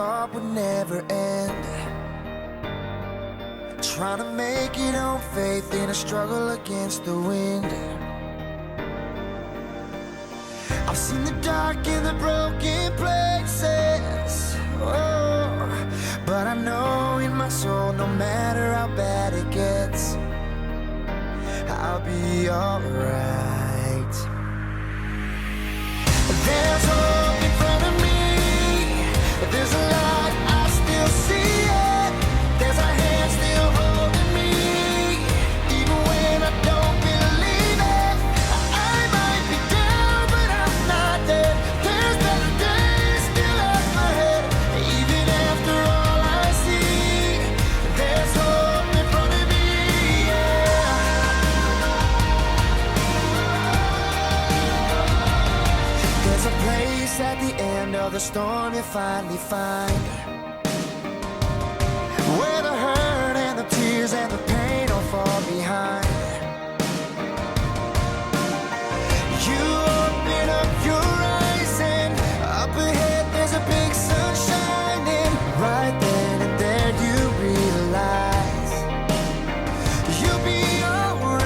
thought would never end. Trying to make it on faith in a struggle against the wind. I've seen the dark and the broken places, oh, but I know in my soul, no matter how bad it gets, I'll be alright. There's hope in front of me. There's a light, I still see it. There's a hand still holding me, even when I don't believe it. I might be down, but I'm not dead. There's better days still ahead. Even after all I see, there's hope in front of me, yeah. There's a place at the end of the storm you finally find, where the hurt and the tears and the pain all fall behind. You open up your eyes and up ahead there's a big sun shining. Right then and there you realize you'll be alright.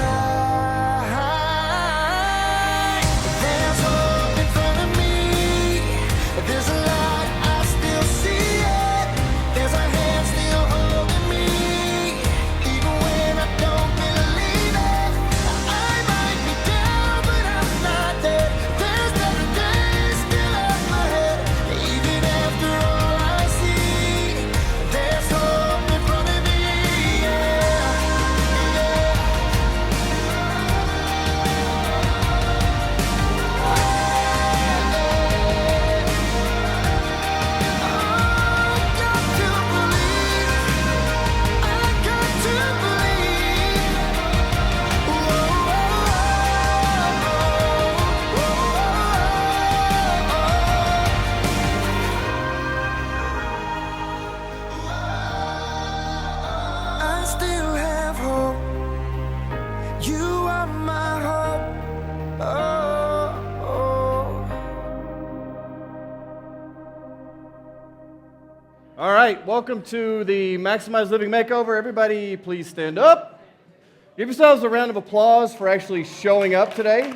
There's hope in front of me. There's a light, I still see it. There's a hand still holding me, even when I don't believe it. I might be down, but I'm not dead. There's better days still ahead. Even after all I see, there's hope in front of me, I still have hope. You are my hope. Oh. All right, welcome to the Maximize Living Makeover. Everybody, please stand up. Give yourselves a round of applause for actually showing up today.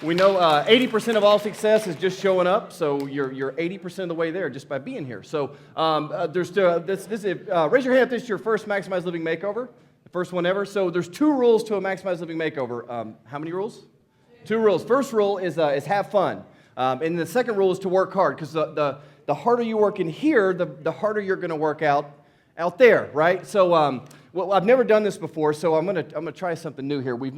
We know 80% of all success is just showing up, so you're 80% of the way there just by being here. So raise your hand if this is your first Maximize Living Makeover, the first one ever. So there's 2 rules to a Maximize Living Makeover. How many rules? 2 rules. First rule is have fun, and the second rule is to work hard, because the harder you work in here, the harder you're going to work out there, right? So well, I've never done this before, so I'm gonna try something new here. We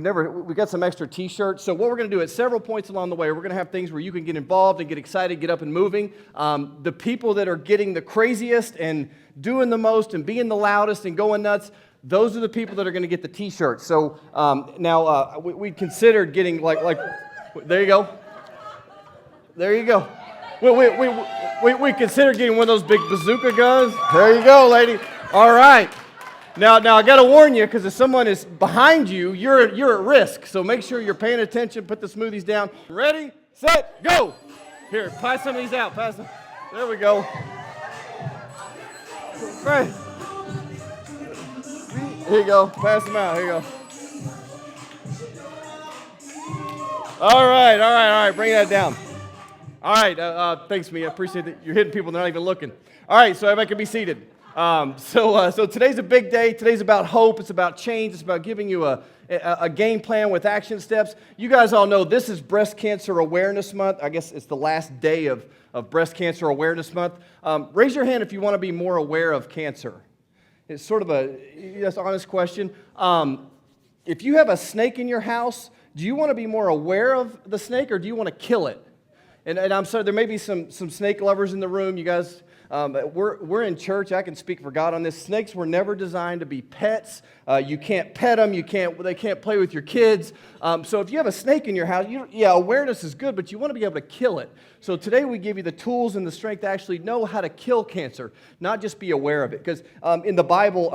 got some extra T-shirts. So what we're going to do at several points along the way, we're going to have things where you can get involved and get excited, get up and moving. The people that are getting the craziest and doing the most and being the loudest and going nuts, those are the people that are going to get the T-shirts. So now we considered getting like there you go. There you go. We considered getting one of those big bazooka guns. There you go, lady. All right. Now I got to warn you, because if someone is behind you, you're at risk. So make sure you're paying attention. Put the smoothies down. Ready, set, go. Here, pass some of these out. Pass them. There we go. Right. Here you go. Pass them out. Here you go. All right. Bring that down. All right. Thanks, Mia. I appreciate that you're hitting people. They're not even looking. All right. So everybody can be seated. So today's a big day. Today's about hope. It's about change. It's about giving you a game plan with action steps. You guys all know this is Breast Cancer Awareness Month. I guess it's the last day of Breast Cancer Awareness Month. Raise your hand if you want to be more aware of cancer. It's sort of that's an honest question. If you have a snake in your house, do you want to be more aware of the snake, or do you want to kill it? And I'm sorry, there may be some snake lovers in the room. You guys, we're in church. I can speak for God on this. Snakes were never designed to be pets. You can't pet them. They can't play with your kids. So if you have a snake in your house, awareness is good, but you want to be able to kill it. So today we give you the tools and the strength to actually know how to kill cancer, not just be aware of it. Because in the Bible,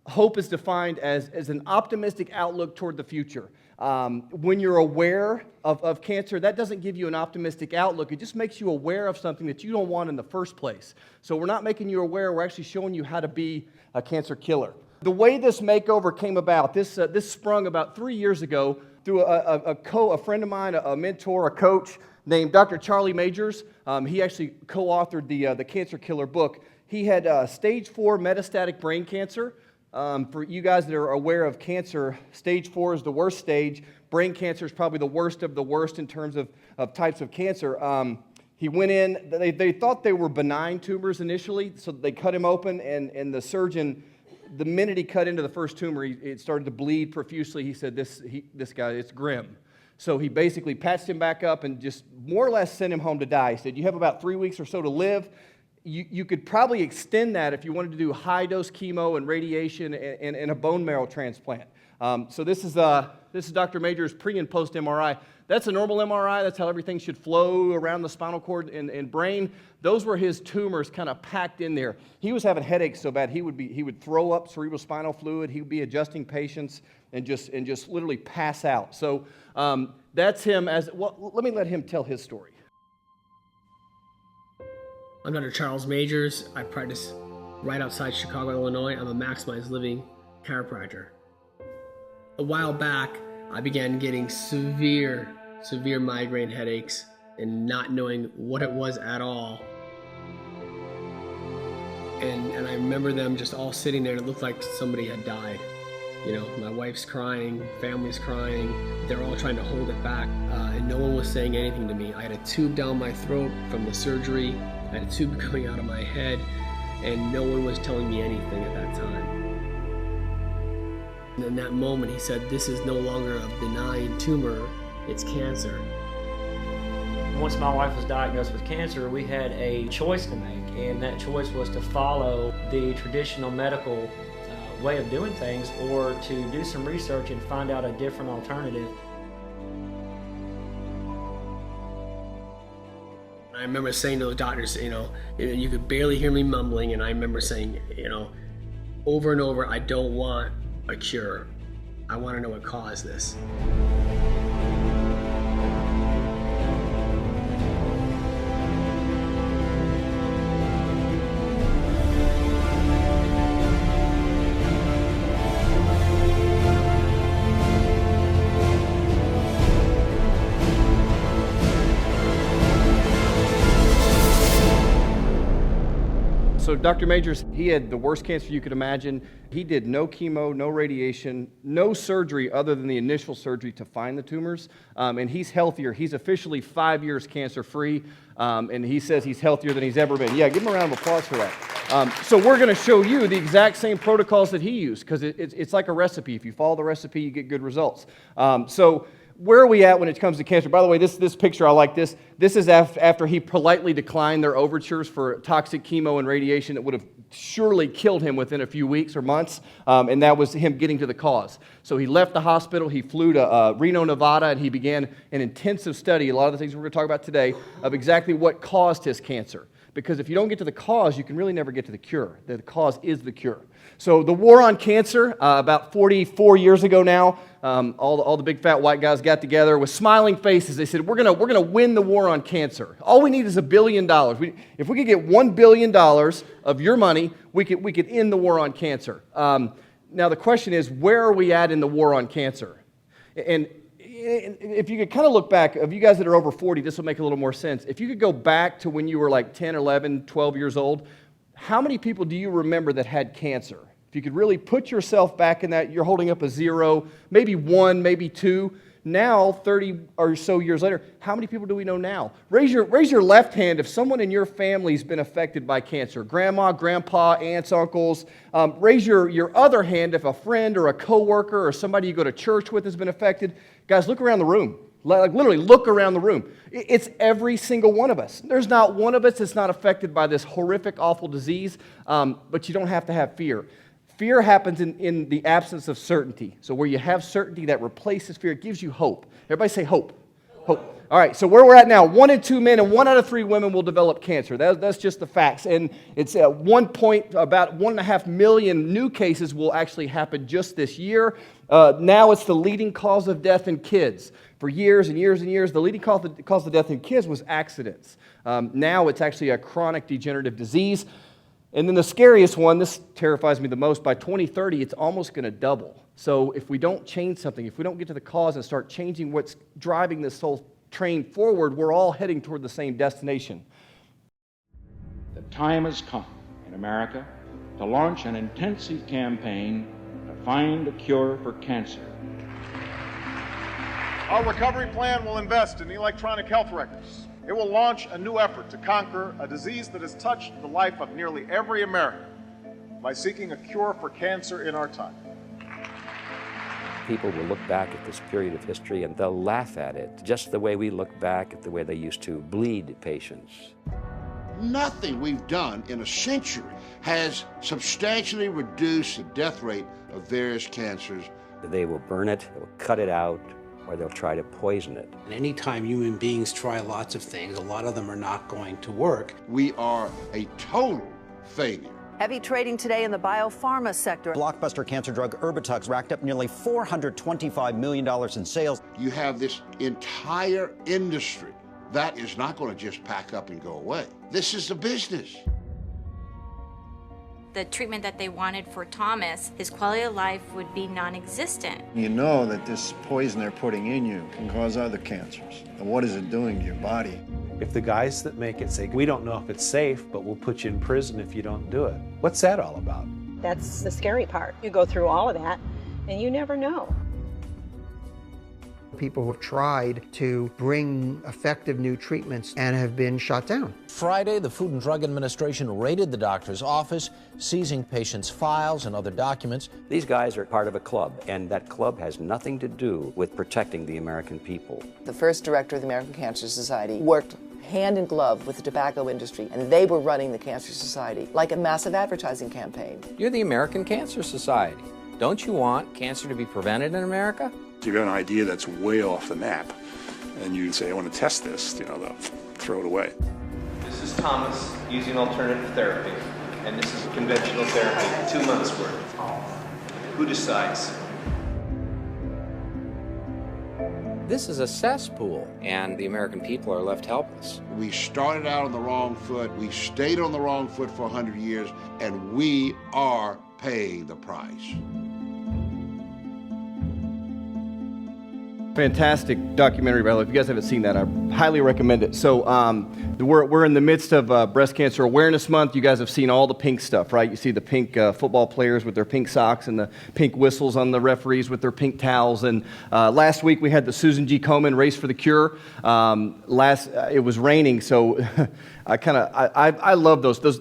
hope is defined as an optimistic outlook toward the future. When you're aware of cancer, that doesn't give you an optimistic outlook. It just makes you aware of something that you don't want in the first place. So we're not making you aware, we're actually showing you how to be a cancer killer. The way this makeover came about, this sprung about 3 years ago through a friend of mine, a mentor, a coach named Dr. Charlie Majors. He actually co-authored the Cancer Killer book. He had stage 4 metastatic brain cancer. For you guys that are aware of cancer, stage 4 is the worst stage. Brain cancer is probably the worst of the worst in terms of types of cancer. He went in, they thought they were benign tumors initially, so they cut him open, and the surgeon, the minute he cut into the first tumor, it started to bleed profusely. He said, this guy, it's grim. So he basically patched him back up and just more or less sent him home to die. He said, you have about 3 weeks or so to live. You could probably extend that if you wanted to do high-dose chemo and radiation and a bone marrow transplant. So this is Dr. Major's pre- and post-MRI. That's a normal MRI. That's how everything should flow around the spinal cord and brain. Those were his tumors kind of packed in there. He was having headaches so bad he would throw up cerebrospinal fluid. He would be adjusting patients and just literally pass out. So that's him. Let me let him tell his story. I'm Dr. Charles Majors. I practice right outside Chicago, Illinois. I'm a Maximized Living chiropractor. A while back, I began getting severe migraine headaches and not knowing what it was at all. And I remember them just all sitting there, and it looked like somebody had died. You know, my wife's crying, family's crying, they're all trying to hold it back, and no one was saying anything to me. I had a tube down my throat from the surgery, I had a tube coming out of my head, and no one was telling me anything at that time. And in that moment, he said, this is no longer a benign tumor, it's cancer. Once my wife was diagnosed with cancer, we had a choice to make, and that choice was to follow the traditional medical way of doing things or to do some research and find out a different alternative. I remember saying to the doctors, you could barely hear me mumbling, and I remember saying, over and over, I don't want a cure. I want to know what caused this. So Dr. Majors, he had the worst cancer you could imagine. He did no chemo, no radiation, no surgery other than the initial surgery to find the tumors. And he's healthier. He's officially 5 years cancer-free, and he says he's healthier than he's ever been. Yeah, give him a round of applause for that. So we're going to show you the exact same protocols that he used, because it's like a recipe. If you follow the recipe, you get good results. So where are we at when it comes to cancer? By the way, this picture, I like this. This is after he politely declined their overtures for toxic chemo and radiation that would have surely killed him within a few weeks or months, and that was him getting to the cause. So he left the hospital, he flew to Reno, Nevada, and he began an intensive study, a lot of the things we're going to talk about today, of exactly what caused his cancer. Because if you don't get to the cause, you can really never get to the cure. The cause is the cure. So the war on cancer, about 44 years ago now, all the big fat white guys got together with smiling faces. They said, we're gonna win the war on cancer. All we need is $1 billion. If we could get $1 billion of your money, we could end the war on cancer. Now the question is, where are we at in the war on cancer? And if you could kind of look back, of you guys that are over 40, this will make a little more sense. If you could go back to when you were like 10, 11, 12 years old, how many people do you remember that had cancer? If you could really put yourself back in that, you're holding up a 0, maybe 1, maybe 2. Now, 30 or so years later, how many people do we know now? Raise your left hand if someone in your family's been affected by cancer. Grandma, grandpa, aunts, uncles. Raise your other hand if a friend or a coworker or somebody you go to church with has been affected. Guys, look around the room. Like literally look around the room. It's every single one of us. There's not one of us that's not affected by this horrific, awful disease, but you don't have to have fear. Fear happens in the absence of certainty. So where you have certainty that replaces fear, it gives you hope. Everybody say hope. Hope. All right, so where we're at now, 1 in 2 men and 1 out of 3 women will develop cancer. That's just the facts. And it's at about 1.5 million new cases will actually happen just this year. Now it's the leading cause of death in kids. For years and years and years, the leading cause of death in kids was accidents. Now it's actually a chronic degenerative disease. And then the scariest one, this terrifies me the most, by 2030, it's almost going to double. So if we don't change something, if we don't get to the cause and start changing what's driving this whole train forward, we're all heading toward the same destination. The time has come in America to launch an intensive campaign to find a cure for cancer. Our recovery plan will invest in electronic health records. It will launch a new effort to conquer a disease that has touched the life of nearly every American by seeking a cure for cancer in our time. People will look back at this period of history and they'll laugh at it, just the way we look back at the way they used to bleed patients. Nothing we've done in a century has substantially reduced the death rate of various cancers. They will burn it, they'll cut it out, or they'll try to poison it. And anytime human beings try lots of things, a lot of them are not going to work. We are a total failure. Heavy trading today in the biopharma sector. Blockbuster cancer drug Erbitux racked up nearly $425 million in sales. You have this entire industry that is not going to just pack up and go away. This is a business. The treatment that they wanted for Thomas, his quality of life would be non-existent. You know that this poison they're putting in you can cause other cancers. And what is it doing to your body? If the guys that make it say, we don't know if it's safe, but we'll put you in prison if you don't do it, what's that all about? That's the scary part. You go through all of that, and you never know. People have tried to bring effective new treatments and have been shot down. Friday, the Food and Drug Administration raided the doctor's office, seizing patients' files and other documents. These guys are part of a club, and that club has nothing to do with protecting the American people. The first director of the American Cancer Society worked hand in glove with the tobacco industry, and they were running the Cancer Society like a massive advertising campaign. You're the American Cancer Society. Don't you want cancer to be prevented in America? You got an idea that's way off the map, and you say, I want to test this, they'll throw it away. This is Thomas using alternative therapy, and this is conventional therapy, 2 months worth. Who decides? This is a cesspool, and the American people are left helpless. We started out on the wrong foot, we stayed on the wrong foot for 100 years, and we are paying the price. Fantastic documentary, by the way. If you guys haven't seen that, I highly recommend it. So we're in the midst of Breast Cancer Awareness Month. You guys have seen all the pink stuff, right? You see the pink football players with their pink socks and the pink whistles on the referees with their pink towels. And last week we had the Susan G. Komen Race for the Cure. It was raining, so I love those.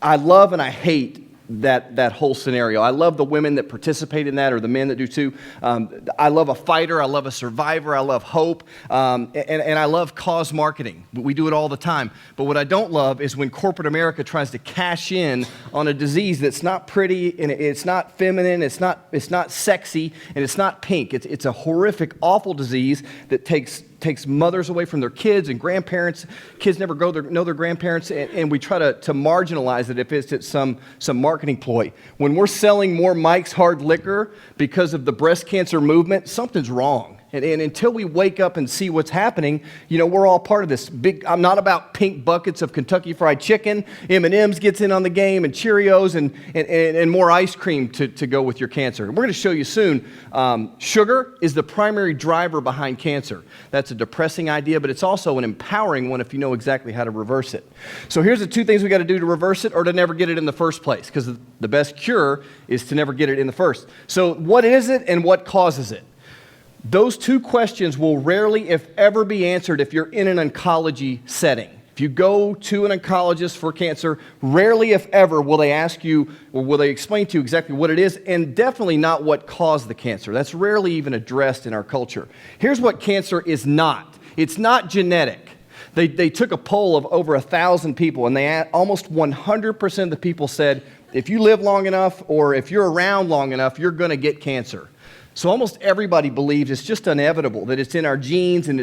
I love and I hate that whole scenario. I love the women that participate in that, or the men that do too. I love a fighter. I love a survivor. I love hope. And I love cause marketing. We do it all the time. But what I don't love is when corporate America tries to cash in on a disease that's not pretty, and it's not feminine, it's not sexy, and it's not pink. It's a horrific, awful disease that takes mothers away from their kids and grandparents. Kids never know their grandparents, and we try to marginalize it if it's some marketing ploy. When we're selling more Mike's Hard Liquor because of the breast cancer movement, something's wrong. And until we wake up and see what's happening, we're all part of this big. I'm not about pink buckets of Kentucky Fried Chicken. M&M's gets in on the game, and Cheerios, and more ice cream to go with your cancer. We're going to show you soon. Sugar is the primary driver behind cancer. That's a depressing idea, but it's also an empowering one if you know exactly how to reverse it. So here's the 2 things we got to do to reverse it, or to never get it in the first place, because the best cure is to never get it in the first. So what is it and what causes it? Those 2 questions will rarely, if ever, be answered if you're in an oncology setting. If you go to an oncologist for cancer, rarely, if ever, will they ask you, or will they explain to you exactly what it is, and definitely not what caused the cancer. That's rarely even addressed in our culture. Here's what cancer is not. It's not genetic. They took a poll of over 1,000 people, and almost 100% of the people said, if you live long enough or if you're around long enough, you're going to get cancer. So almost everybody believes it's just inevitable, that it's in our genes and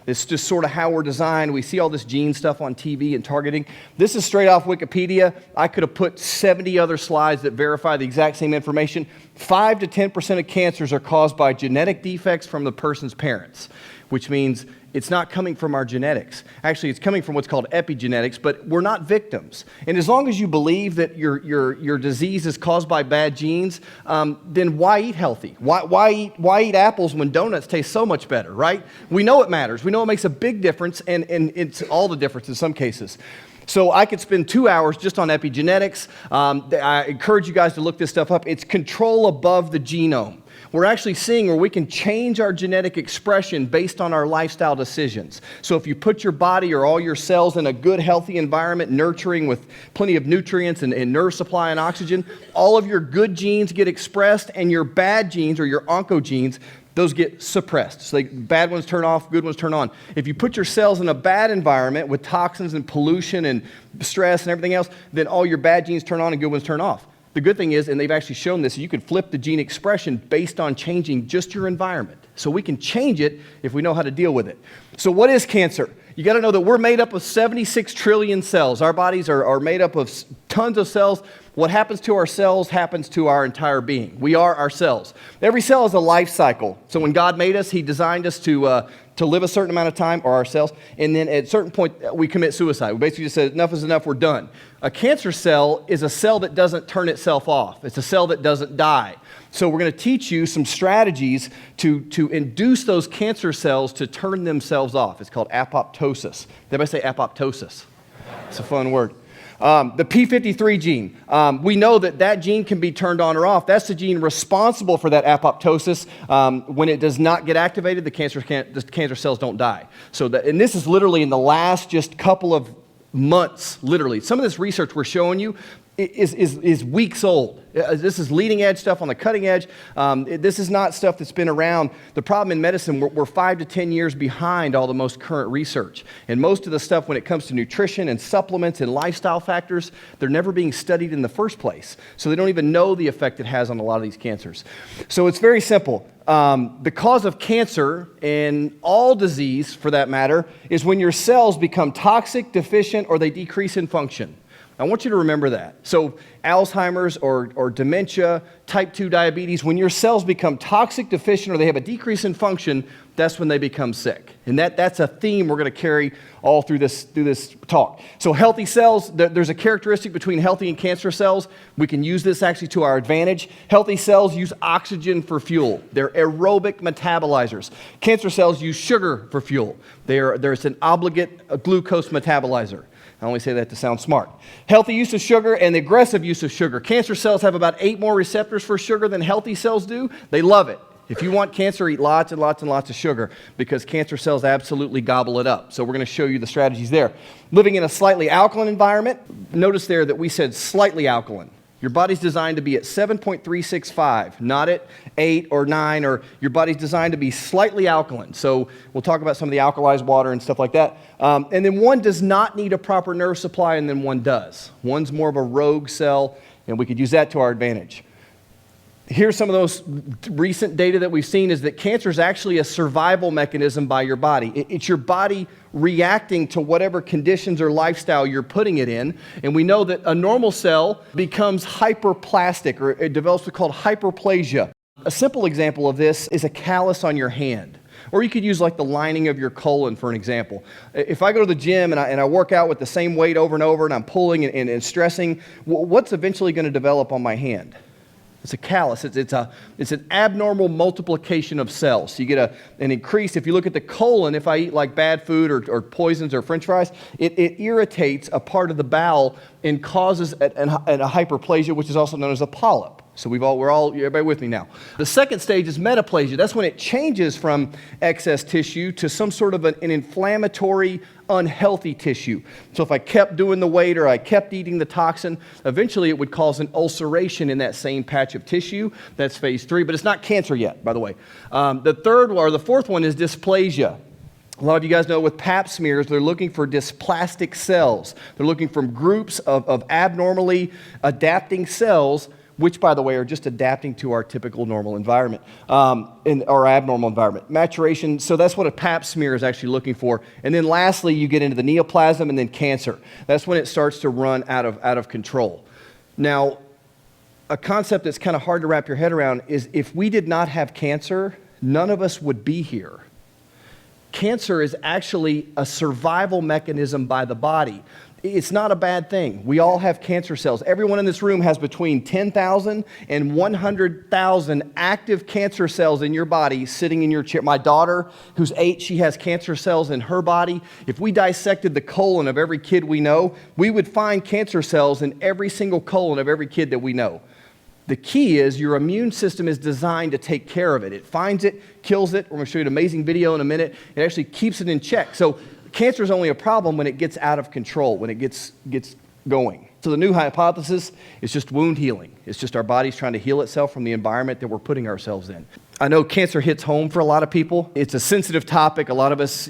it's just sort of how we're designed. We see all this gene stuff on TV and targeting. This is straight off Wikipedia. I could have put 70 other slides that verify the exact same information. 5 to 10% of cancers are caused by genetic defects from the person's parents, which means it's not coming from our genetics. Actually, it's coming from what's called epigenetics, but we're not victims. And as long as you believe that your disease is caused by bad genes, then why eat healthy? Why eat apples when donuts taste so much better, right? We know it matters. We know it makes a big difference, and it's all the difference in some cases. So I could spend 2 hours just on epigenetics. I encourage you guys to look this stuff up. It's control above the genome. We're actually seeing where we can change our genetic expression based on our lifestyle decisions. So if you put your body or all your cells in a good, healthy environment, nurturing with plenty of nutrients and nerve supply and oxygen, all of your good genes get expressed, and your bad genes or your oncogenes, those get suppressed. So bad ones turn off, good ones turn on. If you put your cells in a bad environment with toxins and pollution and stress and everything else, then all your bad genes turn on and good ones turn off. The good thing is, and they've actually shown this, you could flip the gene expression based on changing just your environment. So we can change it if we know how to deal with it. So what is cancer? You got to know that we're made up of 76 trillion cells. Our bodies are made up of tons of cells. What happens to our cells happens to our entire being. We are our cells. Every cell is a life cycle. So when God made us, He designed us to live a certain amount of time, or our cells, and then at a certain point, we commit suicide. We basically just said, enough is enough, we're done. A cancer cell is a cell that doesn't turn itself off. It's a cell that doesn't die. So we're going to teach you some strategies to induce those cancer cells to turn themselves off. It's called apoptosis. Everybody say apoptosis. It's a fun word. The P53 gene, we know that gene can be turned on or off. That's the gene responsible for that apoptosis. When it does not get activated, the cancer cells don't die. And this is literally in the last just couple of months, literally. Some of this research we're showing you is weeks old. This is leading edge stuff on the cutting edge. This is not stuff that's been around. The problem in medicine, we're 5 to 10 years behind all the most current research. And most of the stuff when it comes to nutrition and supplements and lifestyle factors, they're never being studied in the first place. So they don't even know the effect it has on a lot of these cancers. So it's very simple. The cause of cancer and all disease, for that matter, is when your cells become toxic, deficient, or they decrease in function. I want you to remember that. So Alzheimer's or dementia, type 2 diabetes, when your cells become toxic, deficient, or they have a decrease in function, that's when they become sick. And that's a theme we're going to carry all through this talk. So healthy cells, there's a characteristic between healthy and cancer cells. We can use this actually to our advantage. Healthy cells use oxygen for fuel. They're aerobic metabolizers. Cancer cells use sugar for fuel. There's an obligate glucose metabolizer. I only say that to sound smart. Healthy use of sugar and the aggressive use of sugar. Cancer cells have about 8 more receptors for sugar than healthy cells do. They love it. If you want cancer, eat lots and lots and lots of sugar because cancer cells absolutely gobble it up. So we're going to show you the strategies there. Living in a slightly alkaline environment, notice there that we said slightly alkaline. Your body's designed to be at 7.365, not at 8 or 9, or your body's designed to be slightly alkaline. So we'll talk about some of the alkalized water and stuff like that. And then one does not need a proper nerve supply, and then one does. One's more of a rogue cell, and we could use that to our advantage. Here's some of those recent data that we've seen is that cancer is actually a survival mechanism by your body. It's your body reacting to whatever conditions or lifestyle you're putting it in. And we know that a normal cell becomes hyperplastic, or it develops what's called hyperplasia. A simple example of this is a callus on your hand. Or you could use like the lining of your colon for an example. If I go to the gym and I work out with the same weight over and over and I'm pulling and stressing, what's eventually going to develop on my hand? It's a callus. It's an abnormal multiplication of cells. So you get an increase. If you look at the colon, if I eat like bad food or poisons or french fries, it irritates a part of the bowel and causes a hyperplasia, which is also known as a polyp. So everybody with me now. The second stage is metaplasia. That's when it changes from excess tissue to some sort of an inflammatory, unhealthy tissue. So if I kept doing the weight or I kept eating the toxin, eventually it would cause an ulceration in that same patch of tissue. That's phase 3, but it's not cancer yet, by the way. The fourth one is dysplasia. A lot of you guys know with pap smears, they're looking for dysplastic cells. They're looking for groups of abnormally adapting cells which, by the way, are just adapting to our typical normal environment, in our abnormal environment. Maturation, so that's what a pap smear is actually looking for. And then lastly, you get into the neoplasm and then cancer. That's when it starts to run out of control. Now, a concept that's kind of hard to wrap your head around is if we did not have cancer, none of us would be here. Cancer is actually a survival mechanism by the body. It's not a bad thing. We all have cancer cells. Everyone in this room has between 10,000 and 100,000 active cancer cells in your body sitting in your chair. My daughter, who's 8, she has cancer cells in her body. If we dissected the colon of every kid we know, we would find cancer cells in every single colon of every kid that we know. The key is your immune system is designed to take care of it. It finds it, kills it. We're going to show you an amazing video in a minute. It actually keeps it in check. So cancer is only a problem when it gets out of control, when it gets going. So the new hypothesis is just wound healing. It's just our body's trying to heal itself from the environment that we're putting ourselves in. I know cancer hits home for a lot of people. It's a sensitive topic. A lot of us,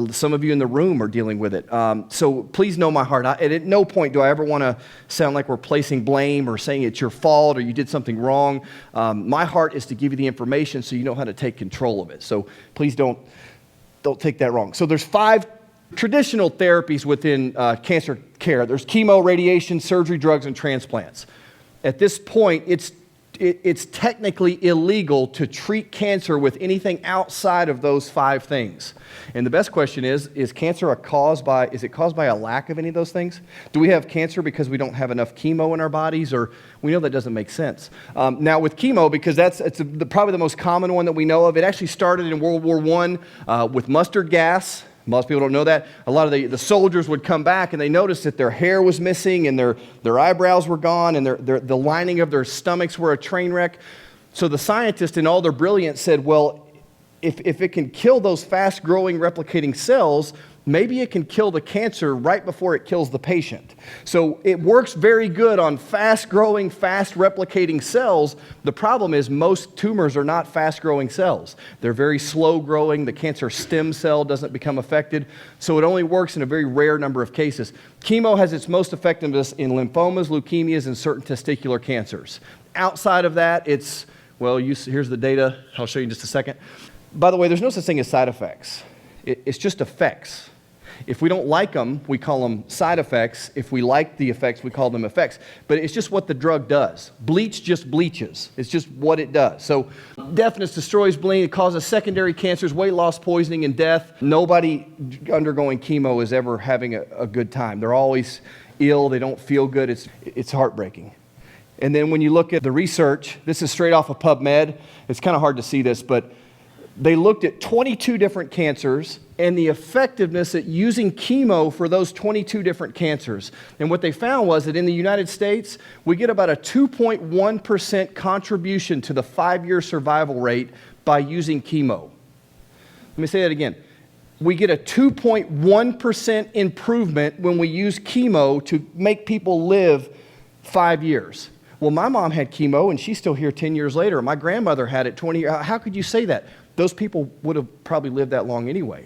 some of you in the room are dealing with it. So please know my heart. At no point do I ever want to sound like we're placing blame or saying it's your fault or you did something wrong. My heart is to give you the information so you know how to take control of it. So please don't take that wrong. So there's 5 traditional therapies within cancer care. There's chemo, radiation, surgery, drugs, and transplants. At this point, it's technically illegal to treat cancer with anything outside of those 5 things. And the best question is cancer caused by a lack of any of those things? Do we have cancer because we don't have enough chemo in our bodies? Or we know that doesn't make sense. Now with chemo, because it's probably the most common one that we know of, it actually started in World War I with mustard gas. Most people don't know that. A lot of the soldiers would come back and they noticed that their hair was missing and their eyebrows were gone and the lining of their stomachs were a train wreck. So the scientists in all their brilliance said, well, if it can kill those fast-growing replicating cells, maybe it can kill the cancer right before it kills the patient. So it works very good on fast-growing, fast-replicating cells. The problem is most tumors are not fast-growing cells. They're very slow-growing. The cancer stem cell doesn't become affected. So it only works in a very rare number of cases. Chemo has its most effectiveness in lymphomas, leukemias, and certain testicular cancers. Outside of that, here's the data. I'll show you in just a second. By the way, there's no such thing as side effects. It's just effects. If we don't like them, we call them side effects. If we like the effects, we call them effects. But it's just what the drug does. Bleach just bleaches. It's just what it does. So deafness destroys bleeding. It causes secondary cancers, weight loss, poisoning, and death. Nobody undergoing chemo is ever having a good time. They're always ill. They don't feel good. It's heartbreaking. And then when you look at the research, this is straight off of PubMed. It's kind of hard to see this, but they looked at 22 different cancers and the effectiveness at using chemo for those 22 different cancers. And what they found was that in the United States, we get about a 2.1% contribution to the 5-year survival rate by using chemo. Let me say that again. We get a 2.1% improvement when we use chemo to make people live 5 years. Well, my mom had chemo and she's still here 10 years later. My grandmother had it 20 years. How could you say that? Those people would have probably lived that long anyway.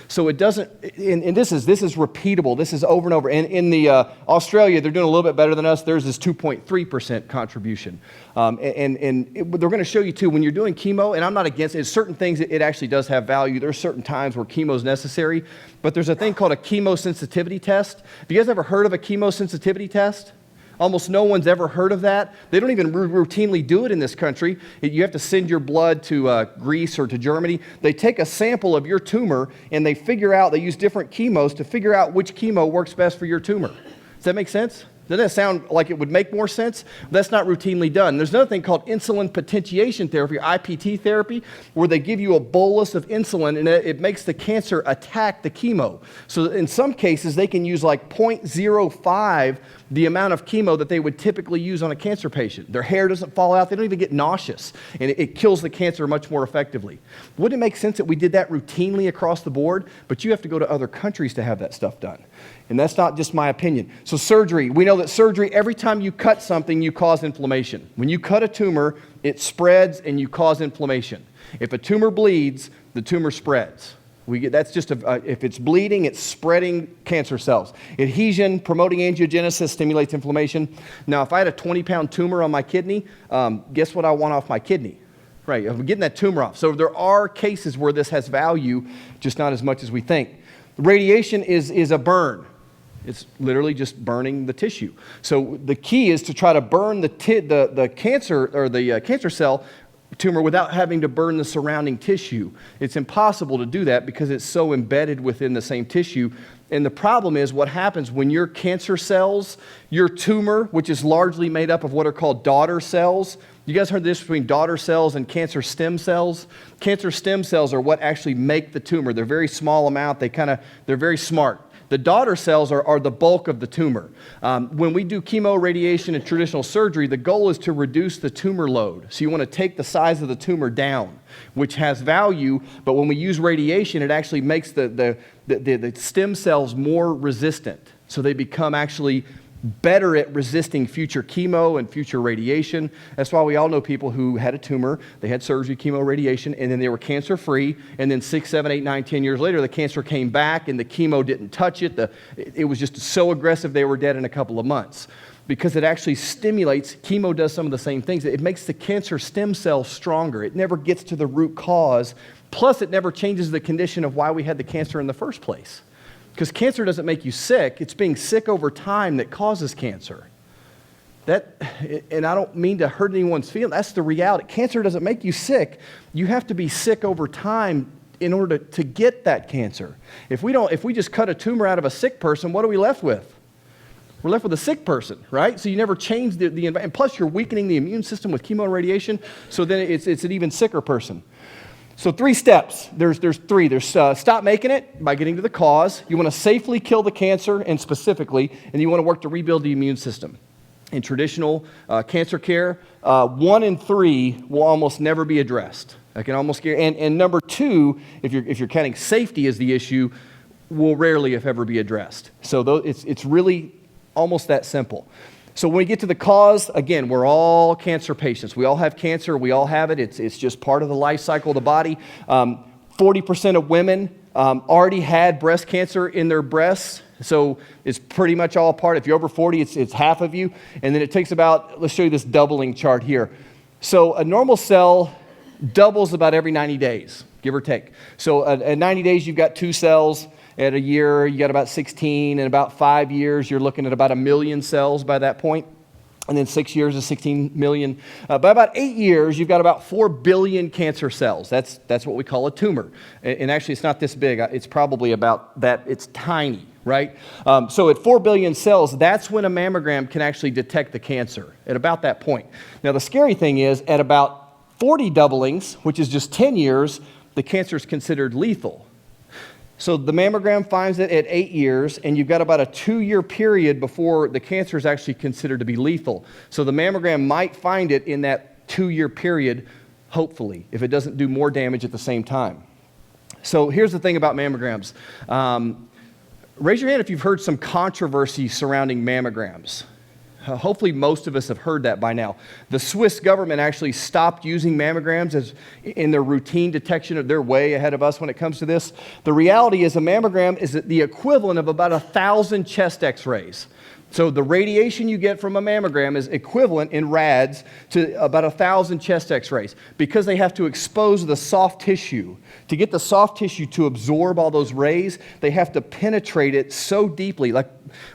So it doesn't, and this is repeatable. This is over and over. And in the Australia, they're doing a little bit better than us. Theirs is 2.3% contribution. They're going to show you too, when you're doing chemo, and I'm not against it, certain things it actually does have value. There's certain times where chemo is necessary, but there's a thing called a chemosensitivity test. Have you guys ever heard of a chemosensitivity test? Almost no one's ever heard of that. They don't even routinely do it in this country. You have to send your blood to Greece or to Germany. They take a sample of your tumor and they use different chemos to figure out which chemo works best for your tumor. Does that make sense? Doesn't that sound like it would make more sense? That's not routinely done. There's another thing called insulin potentiation therapy, IPT therapy, where they give you a bolus of insulin and it makes the cancer attack the chemo. So in some cases, they can use like 0.05 the amount of chemo that they would typically use on a cancer patient. Their hair doesn't fall out. They don't even get nauseous. And it kills the cancer much more effectively. Wouldn't it make sense that we did that routinely across the board? But you have to go to other countries to have that stuff done. And that's not just my opinion. So surgery, we know that surgery, every time you cut something, you cause inflammation. When you cut a tumor, it spreads and you cause inflammation. If a tumor bleeds, the tumor spreads. That's just, if it's bleeding, it's spreading cancer cells. Adhesion, promoting angiogenesis, stimulates inflammation. Now, if I had a 20-pound tumor on my kidney, guess what I want off my kidney? Right, I'm getting that tumor off. So there are cases where this has value, just not as much as we think. Radiation is a burn. It's literally just burning the tissue. So the key is to try to burn the cancer or the cancer cell tumor without having to burn the surrounding tissue. It's impossible to do that because it's so embedded within the same tissue. And the problem is what happens when your cancer cells, your tumor, which is largely made up of what are called daughter cells. You guys heard this between daughter cells and cancer stem cells? Cancer stem cells are what actually make the tumor. They're very small amount. They're very smart. The daughter cells are the bulk of the tumor. When we do chemo, radiation, and traditional surgery, the goal is to reduce the tumor load. So you want to take the size of the tumor down, which has value, but when we use radiation, it actually makes the stem cells more resistant. So they become actually better at resisting future chemo and future radiation. That's why we all know people who had a tumor, they had surgery, chemo, radiation, and then they were cancer-free, and then 6, 7, 8, 9, 10 years later, the cancer came back and the chemo didn't touch it. It was just so aggressive they were dead in a couple of months. Because it actually stimulates, chemo does some of the same things. It makes the cancer stem cells stronger. It never gets to the root cause, plus it never changes the condition of why we had the cancer in the first place. Because cancer doesn't make you sick. It's being sick over time that causes cancer. And I don't mean to hurt anyone's feelings. That's the reality. Cancer doesn't make you sick. You have to be sick over time in order to get that cancer. If we just cut a tumor out of a sick person, what are we left with? We're left with a sick person, right? So you never change the environment. And plus, you're weakening the immune system with chemo and radiation, so then it's an even sicker person. So 3 steps. There's 3. There's stop making it by getting to the cause. You want to safely kill the cancer, and specifically, and you want to work to rebuild the immune system. In traditional cancer care, 1 in 3 will almost never be addressed. I can almost guarantee. And number 2, if you're counting safety as the issue, will rarely, if ever, be addressed. So it's really almost that simple. So when we get to the cause, again, we're all cancer patients. We all have cancer. We all have it. It's just part of the life cycle of the body. 40% of women already had breast cancer in their breasts. So it's pretty much all part. If you're over 40, it's half of you. And then it takes about, let's show you this doubling chart here. So a normal cell doubles about every 90 days, give or take. So at 90 days, you've got 2 cells. At a year, you got about 16. In about 5 years, you're looking at about 1 million cells by that point. And then 6 years is 16 million. By about 8 years, you've got about 4 billion cancer cells. That's what we call a tumor. And actually, it's not this big. It's probably about that. It's tiny, right? So at 4 billion cells, that's when a mammogram can actually detect the cancer, at about that point. Now, the scary thing is, at about 40 doublings, which is just 10 years, the cancer is considered lethal. So the mammogram finds it at 8 years, and you've got about a 2-year period before the cancer is actually considered to be lethal. So the mammogram might find it in that 2-year period, hopefully, if it doesn't do more damage at the same time. So here's the thing about mammograms. Raise your hand if you've heard some controversy surrounding mammograms. Hopefully most of us have heard that by now. The Swiss government actually stopped using mammograms as in their routine detection. They're way ahead of us when it comes to this. The reality is a mammogram is the equivalent of about 1,000 chest x-rays. So the radiation you get from a mammogram is equivalent in rads to about 1,000 chest x-rays because they have to expose the soft tissue. To get the soft tissue to absorb all those rays, they have to penetrate it so deeply. Like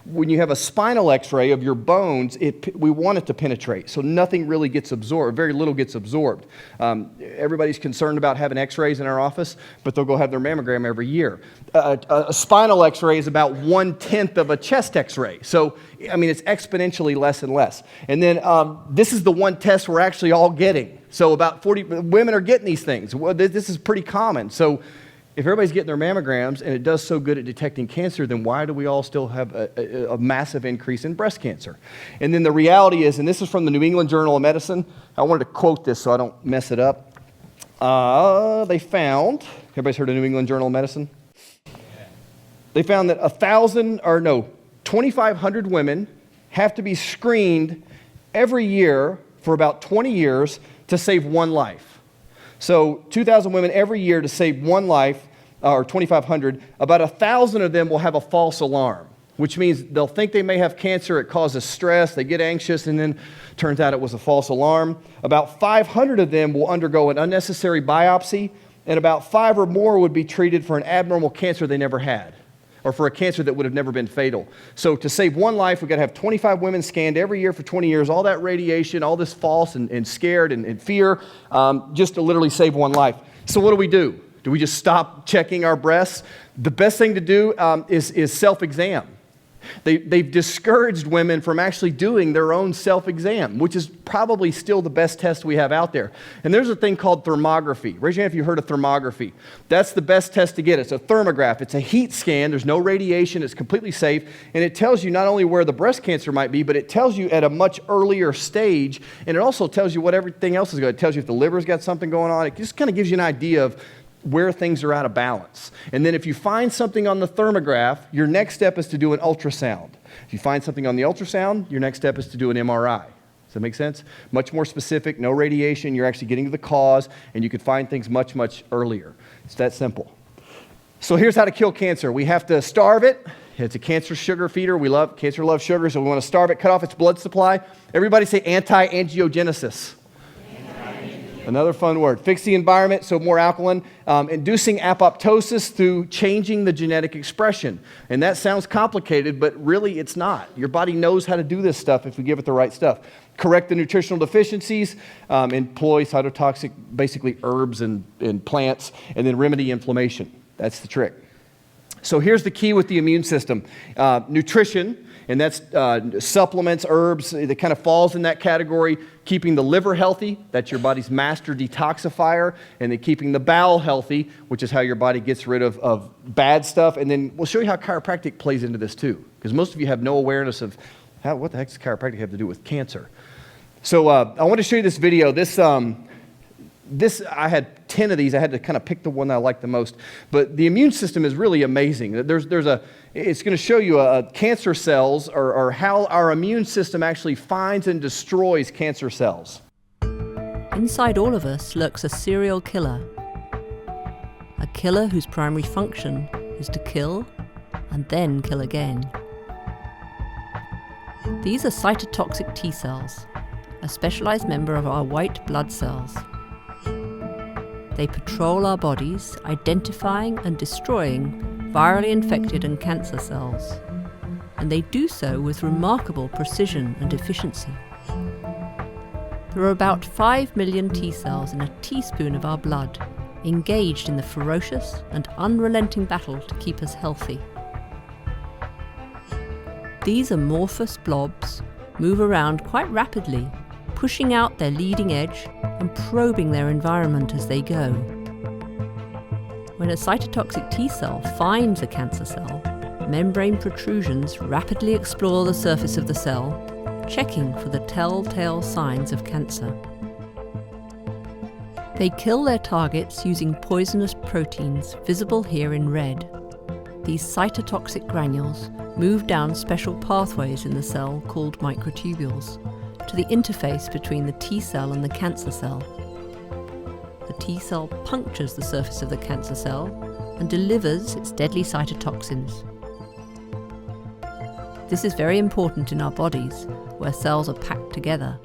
when you have a spinal x-ray of your bones, we want it to penetrate. So nothing really gets absorbed, very little gets absorbed. Everybody's concerned about having x-rays in our office, but they'll go have their mammogram every year. A spinal x-ray is about 1/10 of a chest x-ray. So, I mean, it's exponentially less and less. And then this is the one test we're actually all getting. So about 40 women are getting these things. Well, this is pretty common. So if everybody's getting their mammograms and it does so good at detecting cancer, then why do we all still have a massive increase in breast cancer? And then the reality is, and this is from the New England Journal of Medicine. I wanted to quote this so I don't mess it up. They found, everybody's heard of New England Journal of Medicine? They found that 2,500 women have to be screened every year for about 20 years to save 1 life. So 2,000 women every year to save 1 life. or 2,500, about 1,000 of them will have a false alarm, which means they'll think they may have cancer, it causes stress, they get anxious, and then turns out it was a false alarm. About 500 of them will undergo an unnecessary biopsy, and about 5 or more would be treated for an abnormal cancer they never had, or for a cancer that would have never been fatal. So to save one life, we've got to have 25 women scanned every year for 20 years, all that radiation, all this false and scared and fear, just to literally save one life. So what do? Do we just stop checking our breasts? The best thing to do is self-exam. They've discouraged women from actually doing their own self-exam, which is probably still the best test we have out there. And there's a thing called thermography. Raise your hand if you heard of thermography. That's the best test to get. It's a thermograph. It's a heat scan. There's no radiation. It's completely safe. And it tells you not only where the breast cancer might be, but it tells you at a much earlier stage. And it also tells you what everything else is going. It tells you if the liver's got something going on. It just kind of gives you an idea of where things are out of balance. And then if you find something on the thermograph, your next step is to do an ultrasound. If you find something on the ultrasound, your next step is to do an MRI. Does that make sense? Much more specific, no radiation, you're actually getting to the cause, and you could find things much, much earlier. It's that simple. So here's how to kill cancer. We have to starve it. It's a cancer sugar feeder. Cancer loves sugar, so we want to starve it, cut off its blood supply. Everybody say anti-angiogenesis. Another fun word. Fix the environment, so more alkaline. Inducing apoptosis through changing the genetic expression. And that sounds complicated, but really it's not. Your body knows how to do this stuff if we give it the right stuff. Correct the nutritional deficiencies, employ cytotoxic, basically herbs and plants, and then remedy inflammation. That's the trick. So here's the key with the immune system. Nutrition, and that's supplements, herbs, that kind of falls in that category. Keeping the liver healthy, that's your body's master detoxifier. And then keeping the bowel healthy, which is how your body gets rid of bad stuff. And then we'll show you how chiropractic plays into this too. Because most of you have no awareness of what the heck does chiropractic have to do with cancer. So I want to show you this video. This I had 10 of these. I had to kind of pick the one that I liked the most. But the immune system is really amazing. It's going to show you cancer cells or how our immune system actually finds and destroys cancer cells. Inside all of us lurks a serial killer. A killer whose primary function is to kill and then kill again. These are cytotoxic T cells, a specialized member of our white blood cells. They patrol our bodies, identifying and destroying virally infected and cancer cells. And they do so with remarkable precision and efficiency. There are about 5 million T cells in a teaspoon of our blood, engaged in the ferocious and unrelenting battle to keep us healthy. These amorphous blobs move around quite rapidly, pushing out their leading edge and probing their environment as they go. When a cytotoxic T cell finds a cancer cell, membrane protrusions rapidly explore the surface of the cell, checking for the telltale signs of cancer. They kill their targets using poisonous proteins visible here in red. These cytotoxic granules move down special pathways in the cell called microtubules to the interface between the T cell and the cancer cell. The T cell punctures the surface of the cancer cell and delivers its deadly cytotoxins. This is very important in our bodies, where cells are packed together,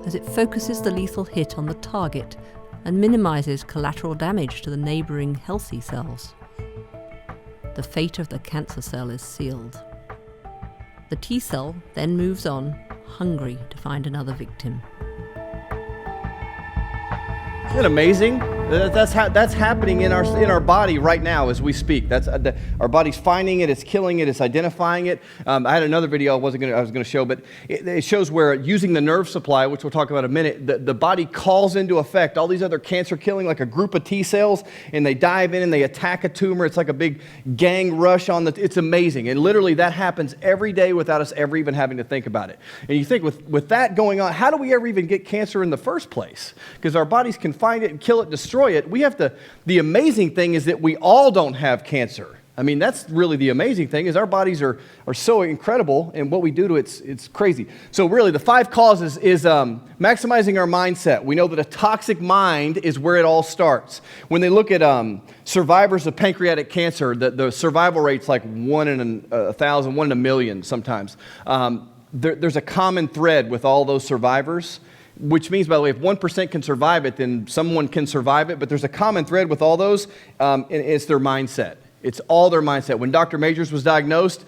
as it focuses the lethal hit on the target and minimizes collateral damage to the neighboring healthy cells. The fate of the cancer cell is sealed. The T cell then moves on, hungry to find another victim. Isn't it amazing? That's happening in our body right now as we speak. Our body's finding it, it's killing it, it's identifying it. I had another video I was going to show, but it shows where using the nerve supply, which we'll talk about in a minute, the body calls into effect all these other cancer killing, like a group of T cells, and they dive in and they attack a tumor. It's like a big gang rush it's amazing. And literally that happens every day without us ever even having to think about it. And you think with that going on, how do we ever even get cancer in the first place? Because our bodies can find it and kill it, destroy it. The amazing thing is that we all don't have cancer. I mean, that's really the amazing thing, is our bodies are so incredible, and what we do to it's crazy. So really, the 5 causes is maximizing our mindset. We know that a toxic mind is where it all starts. When they look at survivors of pancreatic cancer, the survival rate's like 1 in 1,000, 1 in a million sometimes. There's a common thread with all those survivors, which means, by the way, if 1% can survive it, then someone can survive it. But there's a common thread with all those, and it's their mindset. It's all their mindset. When Dr. Majors was diagnosed,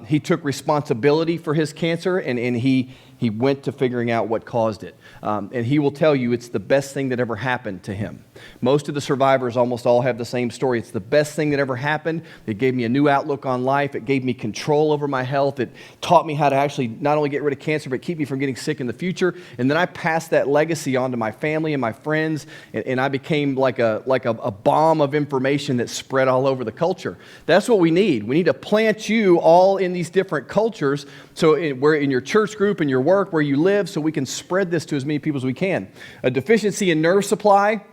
he took responsibility for his cancer, and he went to figuring out what caused it. And he will tell you it's the best thing that ever happened to him. Most of the survivors almost all have the same story. It's the best thing that ever happened. It gave me a new outlook on life. It gave me control over my health. It taught me how to actually not only get rid of cancer, but keep me from getting sick in the future. And then I passed that legacy on to my family and my friends, and I became like a bomb of information that spread all over the culture. That's what we need. We need to plant you all in these different cultures, so we're in your church group, in your work, where you live, so we can spread this to as many people as we can. A deficiency in nerve supply.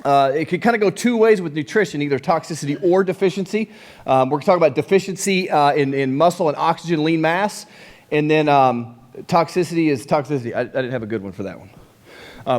It could kind of go 2 ways with nutrition, either toxicity or deficiency. We're talking about deficiency in muscle and oxygen lean mass. And then toxicity is toxicity. I didn't have a good one for that one.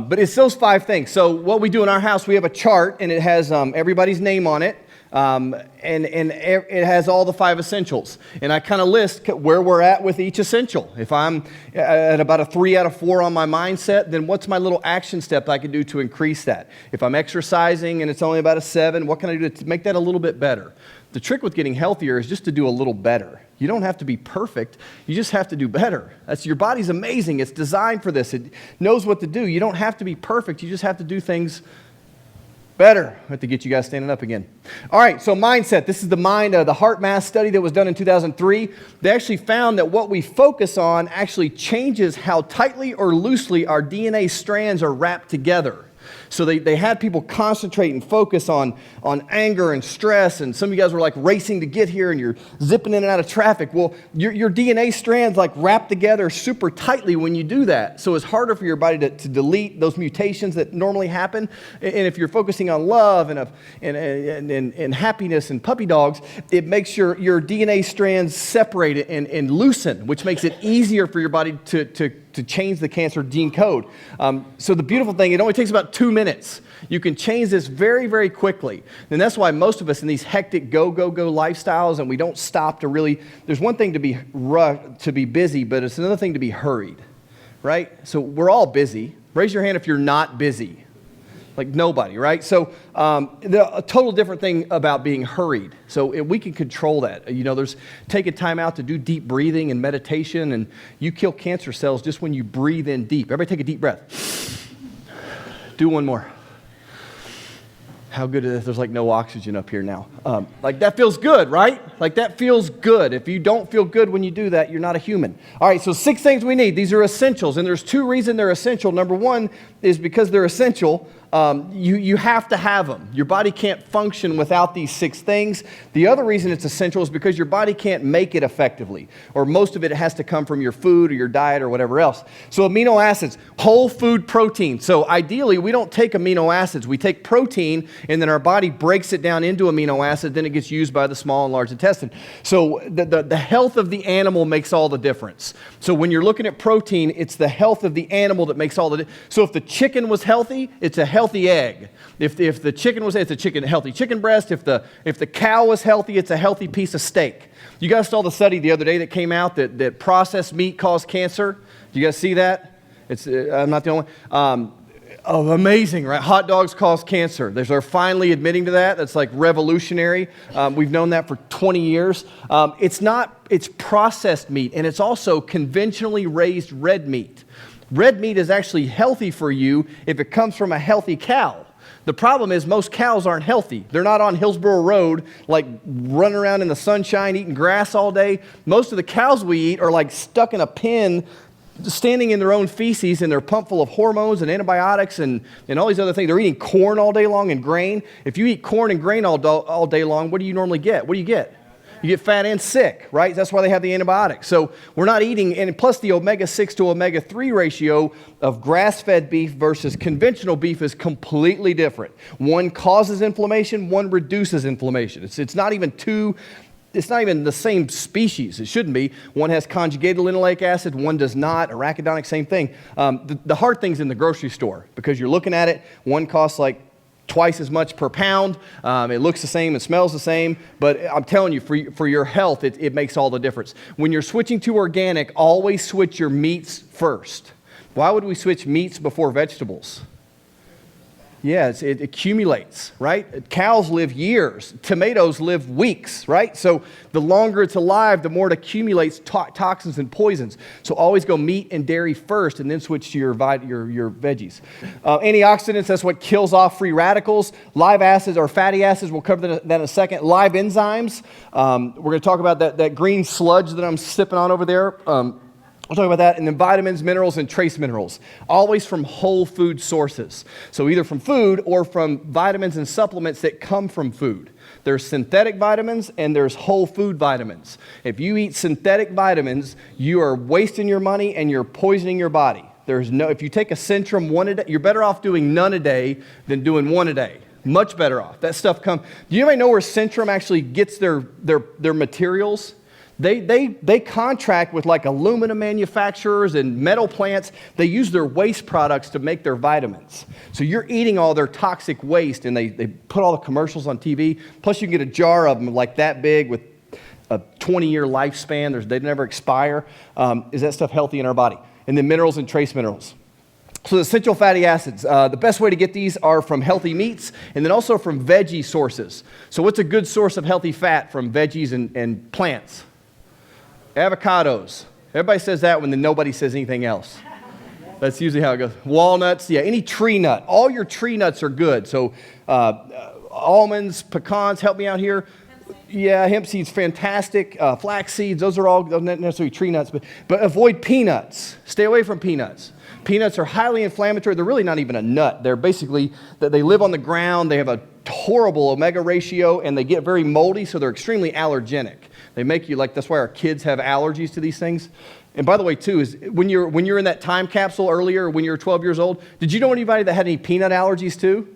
But it's those 5 things. So what we do in our house, we have a chart, and it has everybody's name on it. And it has all the 5 essentials. And I kind of list where we're at with each essential. If I'm at about a 3 out of 4 on my mindset, then what's my little action step I can do to increase that? If I'm exercising and it's only about a 7, what can I do to make that a little bit better? The trick with getting healthier is just to do a little better. You don't have to be perfect. You just have to do better. Your body's amazing. It's designed for this. It knows what to do. You don't have to be perfect. You just have to do things better. I have to get you guys standing up again. All right, so mindset. This is the heart mass study that was done in 2003. They actually found that what we focus on actually changes how tightly or loosely our DNA strands are wrapped together. So they had people concentrate and focus on anger and stress, and some of you guys were like racing to get here and you're zipping in and out of traffic. Well, your DNA strands like wrap together super tightly when you do that. So it's harder for your body to delete those mutations that normally happen. And if you're focusing on love and happiness and puppy dogs, it makes your DNA strands separate and loosen, which makes it easier for your body to change the cancer gene code. So the beautiful thing, it only takes about 2 minutes. You can change this very, very quickly. And that's why most of us in these hectic go lifestyles, and we don't stop to really, there's one thing to be busy, but it's another thing to be hurried, right? So we're all busy. Raise your hand if you're not busy. Like nobody, right? So a total different thing about being hurried. So we can control that. There's taking time out to do deep breathing and meditation, and you kill cancer cells just when you breathe in deep. Everybody take a deep breath. Do one more. How good is this? There's like no oxygen up here now. Like that feels good, right? Like that feels good. If you don't feel good when you do that, you're not a human. All right, so 6 things we need. These are essentials, and there's 2 reasons they're essential. Number 1 is because they're essential. You have to have them. Your body can't function without these 6 things. The other reason it's essential is because your body can't make it effectively, or most of it has to come from your food or your diet or whatever else. So amino acids, whole food protein. So ideally, we don't take amino acids. We take protein, and then our body breaks it down into amino acid, then it gets used by the small and large intestine. So the health of the animal makes all the difference. So when you're looking at protein, it's the health of the animal that makes all the difference. So if the chicken was healthy, it's a healthy egg. If the chicken was, it's a healthy chicken breast. If the cow was healthy, it's a healthy piece of steak. You guys saw the study the other day that came out that processed meat caused cancer. Do you guys see that? I'm not the only one. Amazing, right? Hot dogs cause cancer. They're finally admitting to that. That's like revolutionary. We've known that for 20 years. It's processed meat, and it's also conventionally raised red meat. Red meat is actually healthy for you if it comes from a healthy cow. The problem is most cows aren't healthy. They're not on Hillsborough Road, like running around in the sunshine, eating grass all day. Most of the cows we eat are like stuck in a pen, standing in their own feces, and they're pumped full of hormones and antibiotics and all these other things. They're eating corn all day long and grain. If you eat corn and grain all day long, what do you normally get? What do you get? You get fat and sick, right? That's why they have the antibiotics. So we're not eating, and plus the omega-6 to omega-3 ratio of grass-fed beef versus conventional beef is completely different. One causes inflammation, one reduces inflammation. It's not even the same species. It shouldn't be. One has conjugated linoleic acid, one does not. Arachidonic, same thing. The hard thing's in the grocery store because you're looking at it. One costs like twice as much per pound. It looks the same, it smells the same, but I'm telling you, for your health, it makes all the difference. When you're switching to organic, always switch your meats first. Why would we switch meats before vegetables? Yeah, it accumulates, right? Cows live years. Tomatoes live weeks, right? So the longer it's alive, the more it accumulates toxins and poisons. So always go meat and dairy first and then switch to your veggies. Antioxidants, that's what kills off free radicals. Live acids or fatty acids, we'll cover that in a second. Live enzymes, we're going to talk about that green sludge that I'm sipping on over there. We'll talk about that, and then vitamins, minerals, and trace minerals, always from whole food sources. So either from food or from vitamins and supplements that come from food. There's synthetic vitamins and there's whole food vitamins. If you eat synthetic vitamins, you are wasting your money and you're poisoning your body. If you take a Centrum one a day, you're better off doing none a day than doing one a day. Much better off. That stuff comes. Do you anybody know where Centrum actually gets their materials? They contract with like aluminum manufacturers and metal plants. They use their waste products to make their vitamins. So you're eating all their toxic waste, and they put all the commercials on TV. Plus you can get a jar of them like that big with a 20-year lifespan. They never expire. Is that stuff healthy in our body? And then minerals and trace minerals. So the essential fatty acids, the best way to get these are from healthy meats and then also from veggie sources. So what's a good source of healthy fat from veggies and plants? Avocados. Everybody says that when then nobody says anything else. That's usually how it goes. Walnuts, yeah, any tree nut. All your tree nuts are good. So almonds, pecans, help me out here. Yeah, hemp seeds, fantastic. Flax seeds, those are all not necessarily tree nuts, but avoid peanuts. Stay away from peanuts. Peanuts are highly inflammatory. They're really not even a nut. They're basically, they live on the ground. They have a horrible omega ratio, and they get very moldy, so they're extremely allergenic. They make you that's why our kids have allergies to these things. And by the way, too, is when you're in that time capsule earlier, when you were 12 years old, did you know anybody that had any peanut allergies too?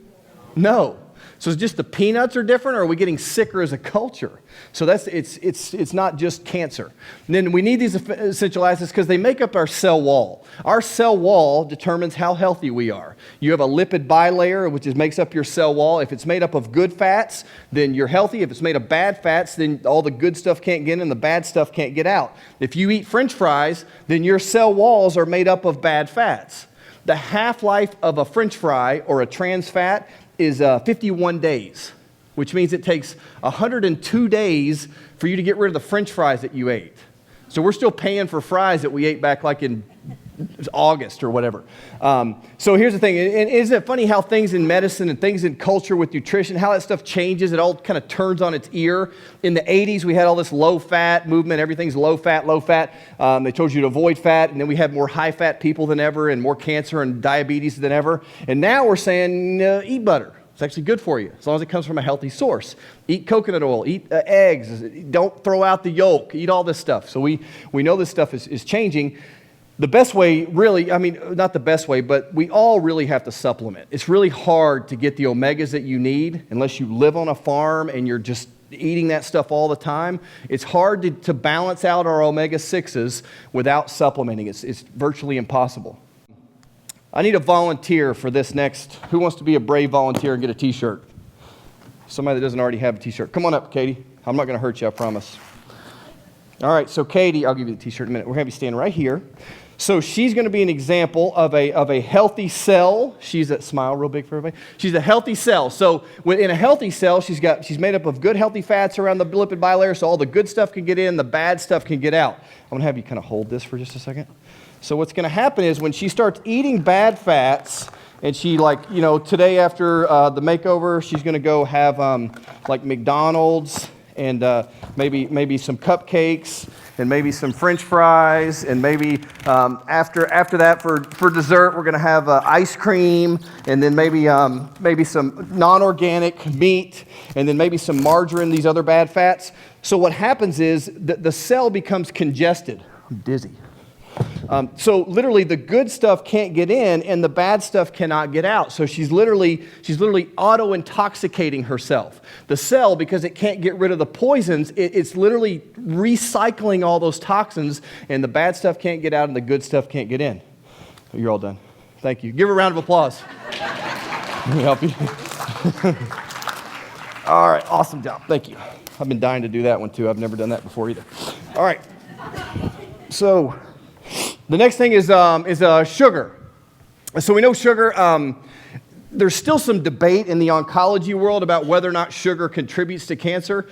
No. So it's just the peanuts are different, or are we getting sicker as a culture? So it's not just cancer. And then we need these essential acids because they make up our cell wall. Our cell wall determines how healthy we are. You have a lipid bilayer, which makes up your cell wall. If it's made up of good fats, then you're healthy. If it's made of bad fats, then all the good stuff can't get in and the bad stuff can't get out. If you eat French fries, then your cell walls are made up of bad fats. The half-life of a French fry or a trans fat is 51 days, which means it takes 102 days for you to get rid of the French fries that you ate. So we're still paying for fries that we ate back like in August or whatever. So here's the thing, and isn't it funny how things in medicine and things in culture with nutrition, how that stuff changes, it all kind of turns on its ear. In the 80s, we had all this low-fat movement, everything's low-fat, low-fat. They told you to avoid fat, and then we had more high-fat people than ever and more cancer and diabetes than ever. And now we're saying, eat butter. It's actually good for you, as long as it comes from a healthy source. Eat coconut oil, eat eggs, don't throw out the yolk, eat all this stuff. So we know this stuff is changing. The best way, really, not the best way, but we all really have to supplement. It's really hard to get the omegas that you need unless you live on a farm and you're just eating that stuff all the time. It's hard to balance out our omega-6s without supplementing. It's virtually impossible. I need a volunteer for this next. Who wants to be a brave volunteer and get a t-shirt? Somebody that doesn't already have a t-shirt. Come on up, Katie. I'm not going to hurt you, I promise. All right, so Katie, I'll give you the t-shirt in a minute. We're going to have you stand right here. So she's going to be an example of a healthy cell. She's a smile real big for everybody. She's a healthy cell. So in a healthy cell, she's made up of good healthy fats around the lipid bilayer, so all the good stuff can get in, the bad stuff can get out. I'm going to have you kind of hold this for just a second. So what's going to happen is when she starts eating bad fats, and she today after the makeover, she's going to go have like McDonald's and maybe some cupcakes and maybe some French fries, and maybe after that for dessert we're going to have ice cream, and then maybe some non-organic meat, and then maybe some margarine, these other bad fats. So what happens is that the cell becomes congested. I'm dizzy. So literally the good stuff can't get in and the bad stuff cannot get out. So she's literally auto-intoxicating herself. The cell, because it can't get rid of the poisons, it's literally recycling all those toxins, and the bad stuff can't get out and the good stuff can't get in. You're all done. Thank you. Give her a round of applause. Let me help you. All right, awesome job. Thank you. I've been dying to do that one too. I've never done that before either. All right. So the next thing is sugar. So we know sugar, there's still some debate in the oncology world about whether or not sugar contributes to cancer,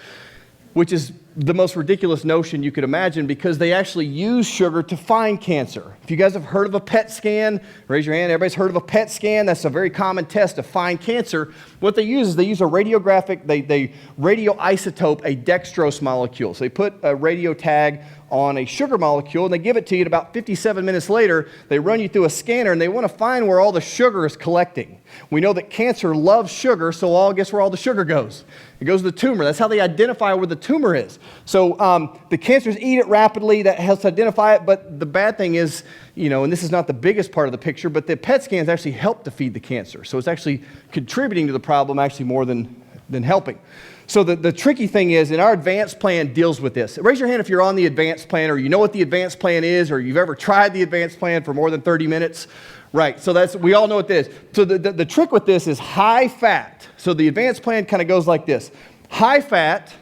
which is the most ridiculous notion you could imagine because they actually use sugar to find cancer. If you guys have heard of a PET scan, raise your hand. Everybody's heard of a PET scan. That's a very common test to find cancer. What they use is they use a radiographic, they radioisotope a dextrose molecule. So they put a radio tag on a sugar molecule and they give it to you, and about 57 minutes later, they run you through a scanner and they want to find where all the sugar is collecting. We know that cancer loves sugar, so guess where all the sugar goes? It goes to the tumor. That's how they identify where the tumor is. So the cancers eat it rapidly. That helps identify it. But the bad thing is, and this is not the biggest part of the picture, but the PET scans actually help to feed the cancer. So it's actually contributing to the problem actually more than helping. So the tricky thing is, and our advanced plan deals with this. Raise your hand if you're on the advanced plan, or you know what the advanced plan is, or you've ever tried the advanced plan for more than 30 minutes. Right, so we all know what this is. So the trick with this is high fat. So the advanced plan kind of goes like this. High fat,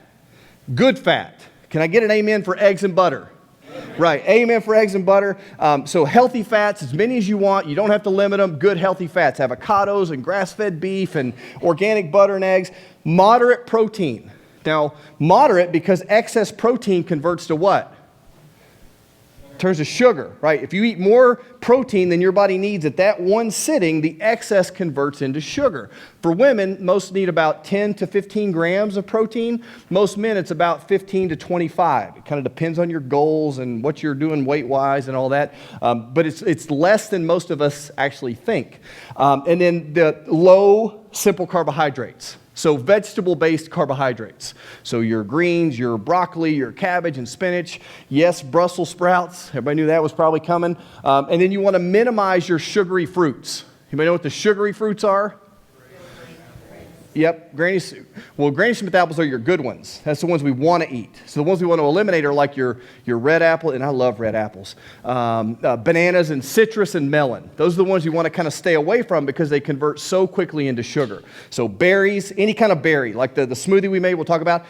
good fat. Can I get an amen for eggs and butter? Right, amen for eggs and butter. So healthy fats, as many as you want. You don't have to limit them. Good healthy fats. Avocados and grass-fed beef and organic butter and eggs. Moderate protein. Now, moderate because excess protein converts to what? Turns to sugar, right? If you eat more protein than your body needs at that one sitting, the excess converts into sugar. For women, most need about 10 to 15 grams of protein. Most men, it's about 15 to 25. It kind of depends on your goals and what you're doing weight-wise and all that. But it's less than most of us actually think. And then the low, simple carbohydrates. So vegetable-based carbohydrates. So your greens, your broccoli, your cabbage and spinach. Yes, Brussels sprouts. Everybody knew that was probably coming. And then you want to minimize your sugary fruits. Anybody know what the sugary fruits are? Yep, Granny Smith apples are your good ones. That's the ones we want to eat. So the ones we want to eliminate are like your red apple, and I love red apples, bananas and citrus and melon. Those are the ones you want to kind of stay away from because they convert so quickly into sugar. So berries, any kind of berry, like the smoothie we made, we'll talk about,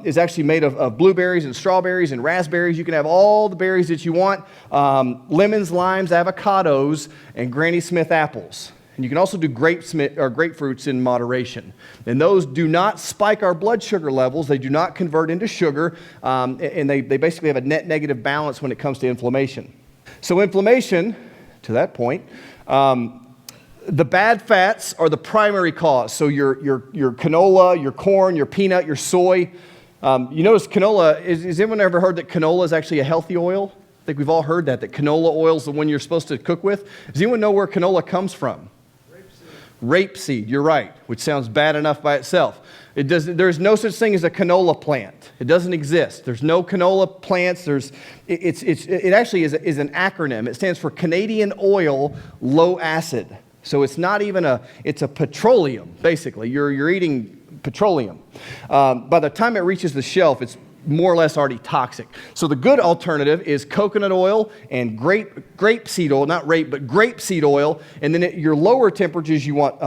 is actually made of blueberries and strawberries and raspberries. You can have all the berries that you want, lemons, limes, avocados, and Granny Smith apples. And you can also do grapefruits in moderation. And those do not spike our blood sugar levels. They do not convert into sugar. And they basically have a net negative balance when it comes to inflammation. So inflammation, to that point, the bad fats are the primary cause. So your canola, your corn, your peanut, your soy. You notice canola, has anyone ever heard that canola is actually a healthy oil? I think we've all heard that canola oil is the one you're supposed to cook with. Does anyone know where canola comes from? Rapeseed, you're right, which sounds bad enough by itself. There's no such thing as a canola plant. It doesn't exist. There's no canola plants. It actually is an acronym. It stands for Canadian Oil Low Acid. So it's not even it's a petroleum, basically. You're eating petroleum. By the time it reaches the shelf, it's more or less already toxic. So the good alternative is coconut oil and grapeseed oil, not rape, but grapeseed oil. And then at your lower temperatures, you want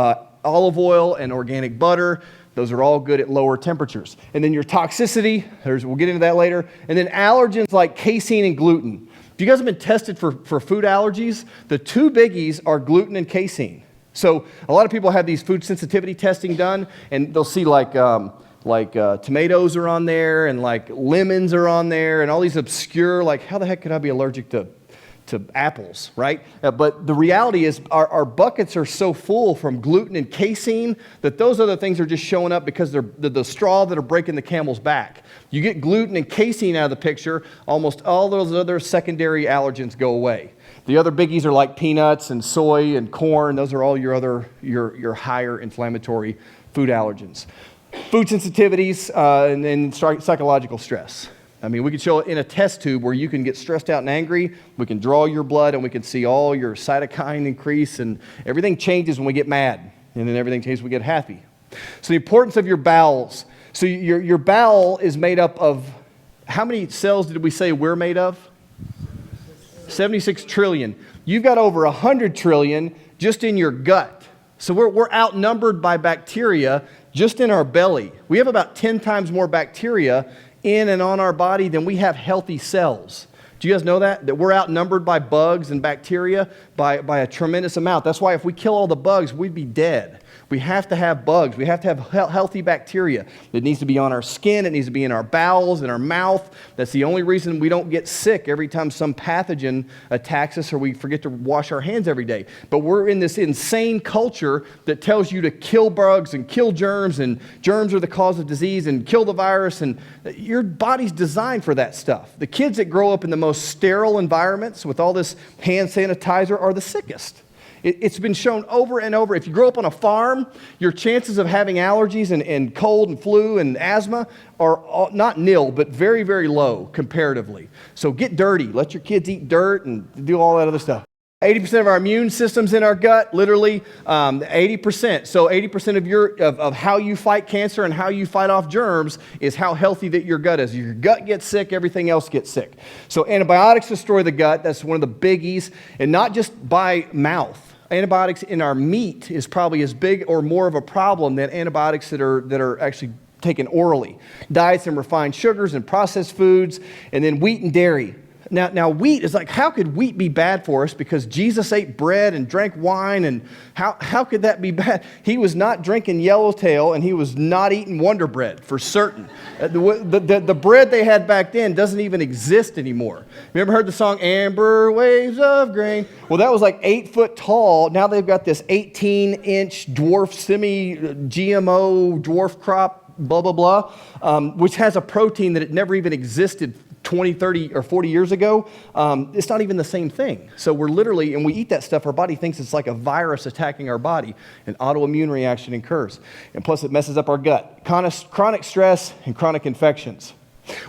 olive oil and organic butter. Those are all good at lower temperatures. And then your toxicity, we'll get into that later. And then allergens like casein and gluten. If you guys have been tested for food allergies, the two biggies are gluten and casein. So a lot of people have these food sensitivity testing done, and they'll see like tomatoes are on there, and like lemons are on there, and all these obscure, like how the heck could I be allergic to apples, right? But the reality is our buckets are so full from gluten and casein that those other things are just showing up because they're the straw that are breaking the camel's back. You get gluten and casein out of the picture, almost all those other secondary allergens go away. The other biggies are like peanuts and soy and corn. Those are all your higher inflammatory food allergens. Food sensitivities and psychological stress. I mean, we can show it in a test tube where you can get stressed out and angry. We can draw your blood and we can see all your cytokine increase, and everything changes when we get mad, and then everything changes when we get happy. So the importance of your bowels. So your bowel is made up of, how many cells did we say we're made of? 76 trillion. You've got over 100 trillion just in your gut. So we're outnumbered by bacteria just in our belly. We have about 10 times more bacteria in and on our body than we have healthy cells. Do you guys know that? That we're outnumbered by bugs and bacteria by a tremendous amount. That's why if we kill all the bugs, we'd be dead. We have to have bugs. We have to have healthy bacteria. It needs to be on our skin. It needs to be in our bowels, in our mouth. That's the only reason we don't get sick every time some pathogen attacks us or we forget to wash our hands every day. But we're in this insane culture that tells you to kill bugs and kill germs, and germs are the cause of disease, and kill the virus, and your body's designed for that stuff. The kids that grow up in the most sterile environments with all this hand sanitizer are the sickest. It's been shown over and over. If you grow up on a farm, your chances of having allergies and cold and flu and asthma are not nil, but very, very low comparatively. So get dirty. Let your kids eat dirt and do all that other stuff. 80% of our immune system's in our gut, literally 80%. So 80% of how you fight cancer and how you fight off germs is how healthy that your gut is. If your gut gets sick, everything else gets sick. So antibiotics destroy the gut. That's one of the biggies. And not just by mouth. Antibiotics in our meat is probably as big or more of a problem than antibiotics that are actually taken orally. Diets and refined sugars and processed foods, and then wheat and dairy. Now wheat is like, how could wheat be bad for us? Because Jesus ate bread and drank wine, and how could that be bad? He was not drinking Yellowtail, and he was not eating Wonder Bread, for certain. The bread they had back then doesn't even exist anymore. You ever heard the song, Amber Waves of Grain? Well, that was like 8 foot tall. Now they've got this 18-inch dwarf, semi-GMO dwarf crop, blah, blah, blah, which has a protein that it never even existed 20, 30, or 40 years ago. It's not even the same thing. So we're literally, and we eat that stuff, our body thinks it's like a virus attacking our body. An autoimmune reaction occurs. And plus it messes up our gut. Chronic stress and chronic infections.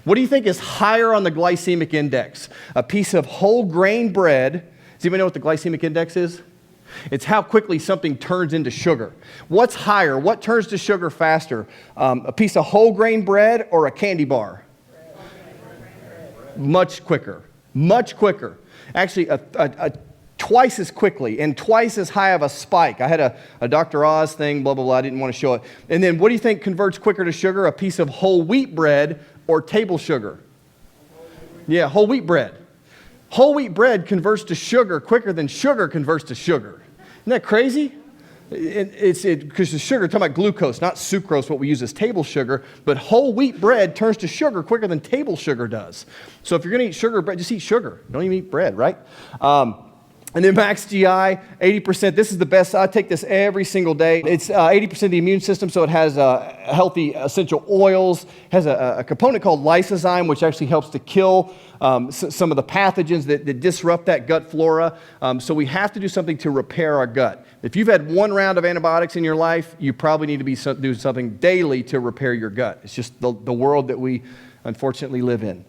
What do you think is higher on the glycemic index? A piece of whole grain bread. Does anybody know what the glycemic index is? It's how quickly something turns into sugar. What's higher? What turns to sugar faster? A piece of whole grain bread or a candy bar? Much quicker. Much quicker. Actually, twice as quickly and twice as high of a spike. I had a Dr. Oz thing, blah, blah, blah. I didn't want to show it. And then what do you think converts quicker to sugar? A piece of whole wheat bread or table sugar? Yeah, whole wheat bread. Whole wheat bread converts to sugar quicker than sugar converts to sugar. Isn't that crazy? Because the sugar, talking about glucose, not sucrose, what we use as table sugar, but whole wheat bread turns to sugar quicker than table sugar does. So if you're going to eat sugar bread, just eat sugar. Don't even eat bread, right? And then Max GI, 80%. This is the best. I take this every single day. It's 80% of the immune system, so it has healthy essential oils. Has a component called lysozyme, which actually helps to kill some of the pathogens that disrupt that gut flora. So we have to do something to repair our gut. If you've had one round of antibiotics in your life, you probably need to do something daily to repair your gut. It's just the world that we unfortunately live in.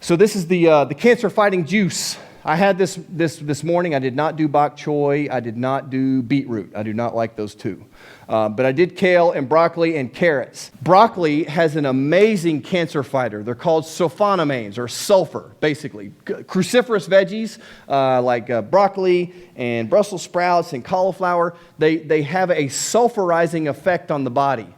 So this is the cancer-fighting juice. I had this morning. I did not do bok choy. I did not do beetroot. I do not like those two. But I did kale and broccoli and carrots. Broccoli has an amazing cancer fighter. They're called sulfonamanes, or sulfur, basically. Cruciferous veggies like broccoli and Brussels sprouts and cauliflower, they have a sulfurizing effect on the body.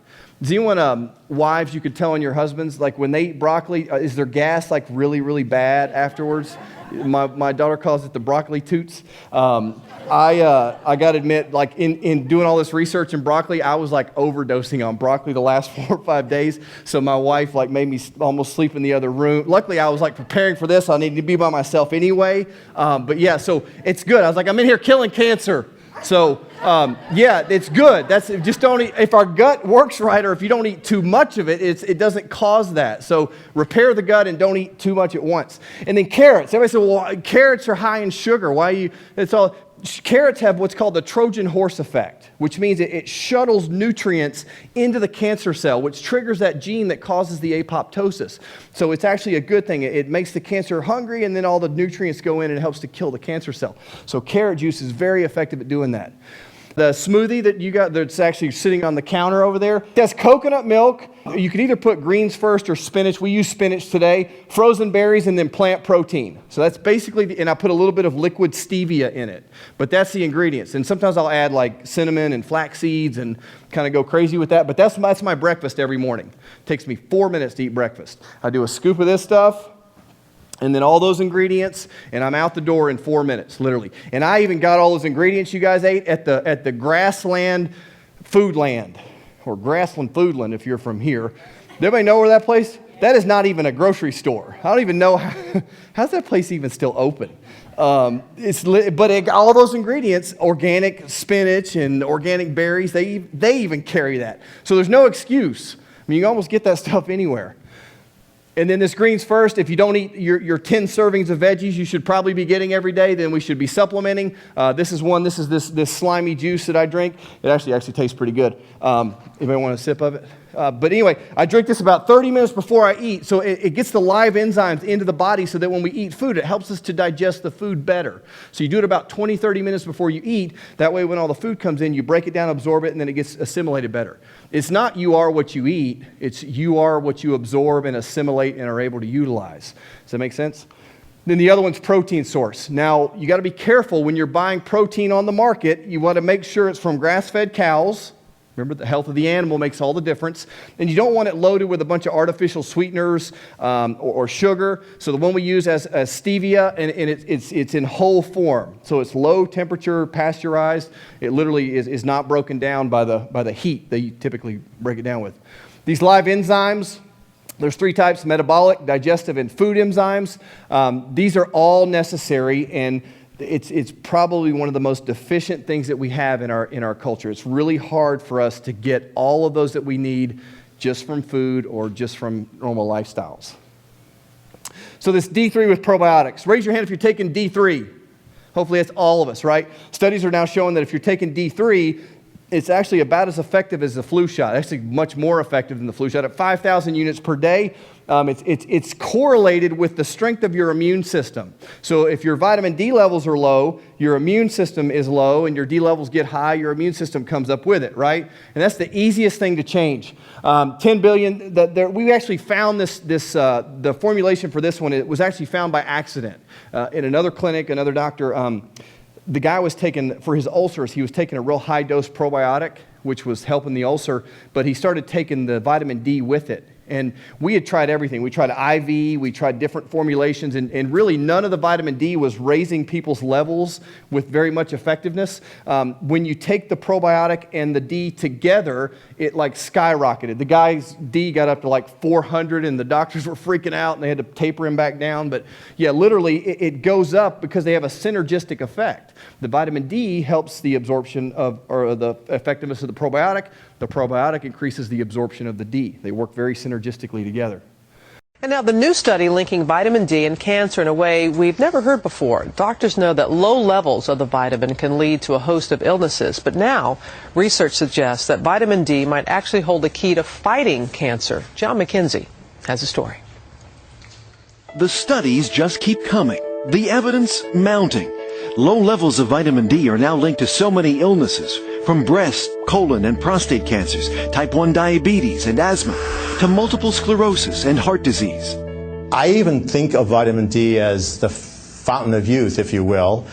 Does anyone, wives, you could tell on your husbands, like when they eat broccoli, is their gas like really, really bad afterwards? My daughter calls it the broccoli toots. I got to admit, like in doing all this research in broccoli, I was like overdosing on broccoli the last 4 or 5 days. So my wife like made me almost sleep in the other room. Luckily, I was like preparing for this. I needed to be by myself anyway. But yeah, so it's good. I was like, I'm in here killing cancer. So yeah, it's good. That's just don't eat, if our gut works right, or if you don't eat too much of it, it doesn't cause that. So repair the gut and don't eat too much at once. And then carrots. Everybody said, well, carrots are high in sugar. Why you? It's all Carrots have what's called the Trojan horse effect, which means it shuttles nutrients into the cancer cell, which triggers that gene that causes the apoptosis. So it's actually a good thing. It makes the cancer hungry, and then all the nutrients go in and it helps to kill the cancer cell. So carrot juice is very effective at doing that. The smoothie that you got that's actually sitting on the counter over there, it has coconut milk. You can either put greens first or spinach. We use spinach today, frozen berries, and then plant protein. So that's basically, and I put a little bit of liquid stevia in it. But that's the ingredients. And sometimes I'll add like cinnamon and flax seeds and kind of go crazy with that. But that's my breakfast every morning. It takes me 4 minutes to eat breakfast. I do a scoop of this stuff, and then all those ingredients, and I'm out the door in 4 minutes, literally. And I even got all those ingredients you guys ate at the Grassland Foodland, or Grassland Foodland if you're from here. Does everybody know where that place? That is not even a grocery store. I don't even know how's that place even still open. But all those ingredients, organic spinach and organic berries, they even carry that. So there's no excuse. I mean, you can almost get that stuff anywhere. And then this greens first, if you don't eat your 10 servings of veggies you should probably be getting every day, then we should be supplementing. This is this slimy juice that I drink. It actually tastes pretty good. Anybody want a sip of it? But anyway, I drink this about 30 minutes before I eat, so it gets the live enzymes into the body so that when we eat food, it helps us to digest the food better. So you do it about 20, 30 minutes before you eat. That way when all the food comes in, you break it down, absorb it, and then it gets assimilated better. It's not you are what you eat. It's you are what you absorb and assimilate and are able to utilize. Does that make sense? Then the other one's protein source. Now, you got to be careful when you're buying protein on the market. You want to make sure it's from grass-fed cows. Remember, the health of the animal makes all the difference. And you don't want it loaded with a bunch of artificial sweeteners or sugar. So the one we use as stevia, and it's in whole form. So it's low temperature, pasteurized. It literally is not broken down by the heat that you typically break it down with. These live enzymes, there's 3 types: metabolic, digestive, and food enzymes. These are all necessary, and it's probably one of the most deficient things that we have in our culture. It's really hard for us to get all of those that we need just from food or just from normal lifestyles. So this D3 with probiotics. Raise your hand if you're taking D3. Hopefully that's all of us, right? Studies are now showing that if you're taking D3, it's actually about as effective as the flu shot. Actually much more effective than the flu shot. At 5,000 units per day, it's correlated with the strength of your immune system. So if your vitamin D levels are low, your immune system is low, and your D levels get high, your immune system comes up with it, right? And that's the easiest thing to change. 10 billion, we actually found the formulation for this one, it was actually found by accident. In another clinic, another doctor, the guy was taking, for his ulcers, he was taking a real high dose probiotic, which was helping the ulcer, but he started taking the vitamin D with it. And we had tried everything. We tried IV, we tried different formulations, and really none of the vitamin D was raising people's levels with very much effectiveness. When you take the probiotic and the D together, it like skyrocketed. The guy's D got up to like 400, and the doctors were freaking out, and they had to taper him back down. But yeah, literally it goes up because they have a synergistic effect. The vitamin D helps the absorption or the effectiveness of the probiotic. The probiotic increases the absorption of the D. They work very synergistically together. And now the new study linking vitamin D and cancer in a way we've never heard before. Doctors know that low levels of the vitamin can lead to a host of illnesses, but now research suggests that vitamin D might actually hold the key to fighting cancer. John McKenzie has a story. The studies just keep coming, the evidence mounting. Low levels of vitamin D are now linked to so many illnesses, from breast, colon, and prostate cancers, type 1 diabetes and asthma, to multiple sclerosis and heart disease. I even think of vitamin D as the fountain of youth, if you will,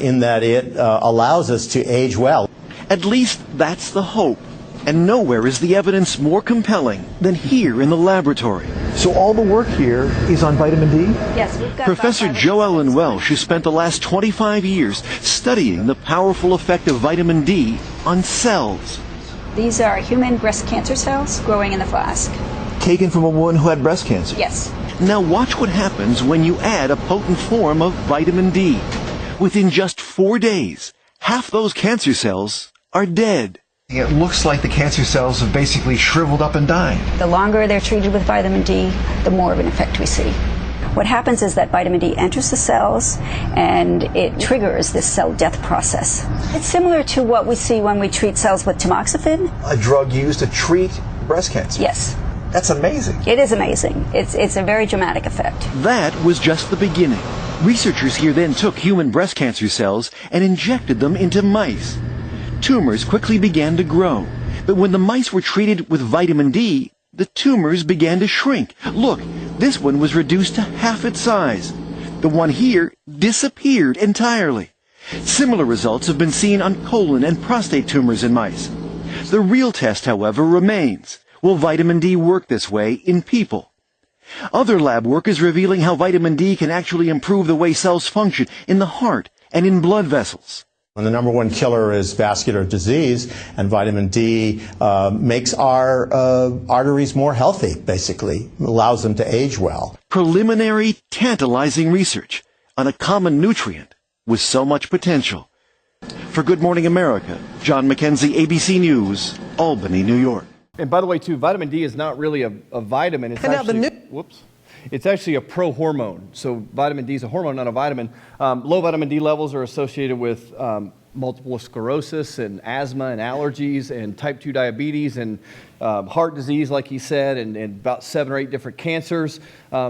in that it allows us to age well. At least that's the hope. And nowhere is the evidence more compelling than here in the laboratory. So all the work here is on vitamin D? Yes, we've got Professor Joellen Welsh has spent the last 25 years studying the powerful effect of vitamin D on cells. These are human breast cancer cells growing in the flask. Taken from a woman who had breast cancer? Yes. Now watch what happens when you add a potent form of vitamin D. Within just 4 days, half those cancer cells are dead. It looks like the cancer cells have basically shriveled up and died. The longer they're treated with vitamin D, the more of an effect we see. What happens is that vitamin D enters the cells and it triggers this cell death process. It's similar to what we see when we treat cells with tamoxifen. A drug used to treat breast cancer? Yes. That's amazing. It is amazing. It's a very dramatic effect. That was just the beginning. Researchers here then took human breast cancer cells and injected them into mice. Tumors quickly began to grow, but when the mice were treated with vitamin D, the tumors began to shrink. Look, this one was reduced to half its size. The one here disappeared entirely. Similar results have been seen on colon and prostate tumors in mice. The real test, however, remains. Will vitamin D work this way in people? Other lab work is revealing how vitamin D can actually improve the way cells function in the heart and in blood vessels. And the number one killer is vascular disease, and vitamin D makes our arteries more healthy, basically, allows them to age well. Preliminary, tantalizing research on a common nutrient with so much potential. For Good Morning America, John McKenzie, ABC News, Albany, New York. And by the way, too, vitamin D is not really a vitamin. It's It's actually a pro-hormone. So vitamin D is a hormone, not a vitamin. Low vitamin D levels are associated with multiple sclerosis and asthma and allergies and type 2 diabetes and heart disease, like he said, and about 7 or 8 different cancers.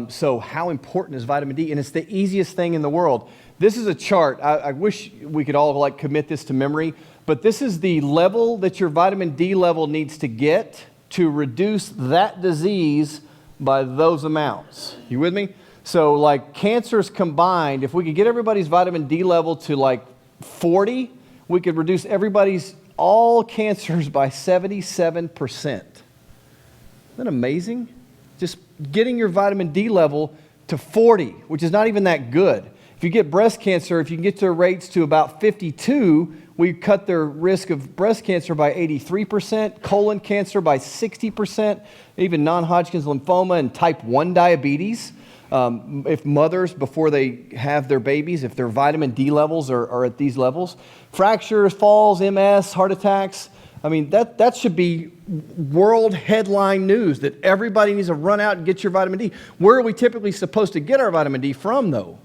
So how important is vitamin D? And it's the easiest thing in the world. This is a chart. I wish we could all commit this to memory, but this is the level that your vitamin D level needs to get to reduce that disease by those amounts. You with me? So cancers combined, if we could get everybody's vitamin D level to 40, we could reduce all cancers by 77%. Isn't that amazing? Just getting your vitamin D level to 40, which is not even that good. If you get breast cancer, if you can get their rates to about 52, we cut their risk of breast cancer by 83%, colon cancer by 60%, even non-Hodgkin's lymphoma and type 1 diabetes. If mothers, before they have their babies, if their vitamin D levels are at these levels. Fractures, falls, MS, heart attacks. I mean, that should be world headline news that everybody needs to run out and get your vitamin D. Where are we typically supposed to get our vitamin D from, though?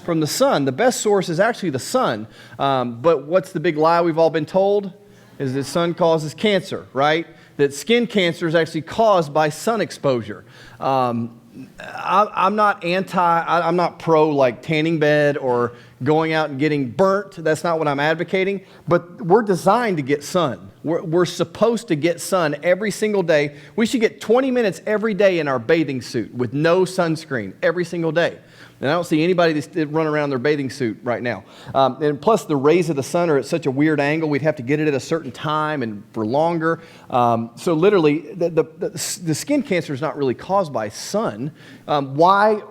From the sun. The best source is actually the sun. But what's the big lie we've all been told? Is that sun causes cancer, right? That skin cancer is actually caused by sun exposure. I'm not pro tanning bed or going out and getting burnt. That's not what I'm advocating. But we're designed to get sun. We're supposed to get sun every single day. We should get 20 minutes every day in our bathing suit with no sunscreen every single day. And I don't see anybody that's run around in their bathing suit right now. And plus the rays of the sun are at such a weird angle, we'd have to get it at a certain time and for longer. So literally, the skin cancer is not really caused by sun. Why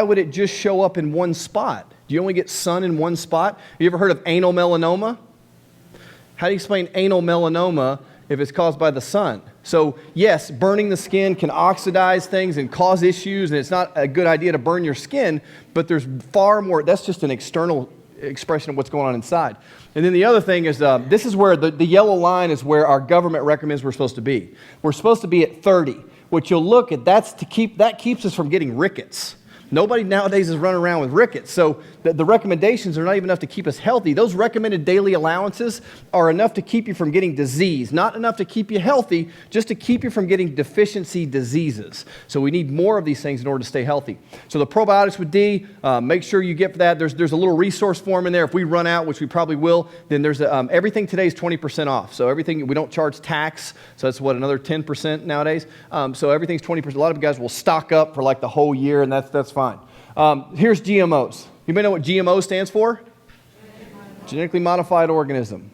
would it just show up in one spot? Do you only get sun in one spot? Have you ever heard of anal melanoma? How do you explain anal melanoma if it's caused by the sun? So yes, burning the skin can oxidize things and cause issues, and it's not a good idea to burn your skin, but there's far more. That's just an external expression of what's going on inside. And then the other thing is, this is where the yellow line is where our government recommends we're supposed to be. We're supposed to be at 30. What you'll look at, that keeps us from getting rickets. Nobody nowadays is running around with rickets. So the recommendations are not even enough to keep us healthy. Those recommended daily allowances are enough to keep you from getting disease, not enough to keep you healthy, just to keep you from getting deficiency diseases. So we need more of these things in order to stay healthy. So the probiotics with D, make sure you get that. There's a little resource form in there. If we run out, which we probably will, then there's everything today is 20% off. So everything, we don't charge tax. So that's another 10% nowadays. So everything's 20%. A lot of you guys will stock up for the whole year, and that's fine. Here's GMOs. You may know what GMO stands for? Genetically modified organism.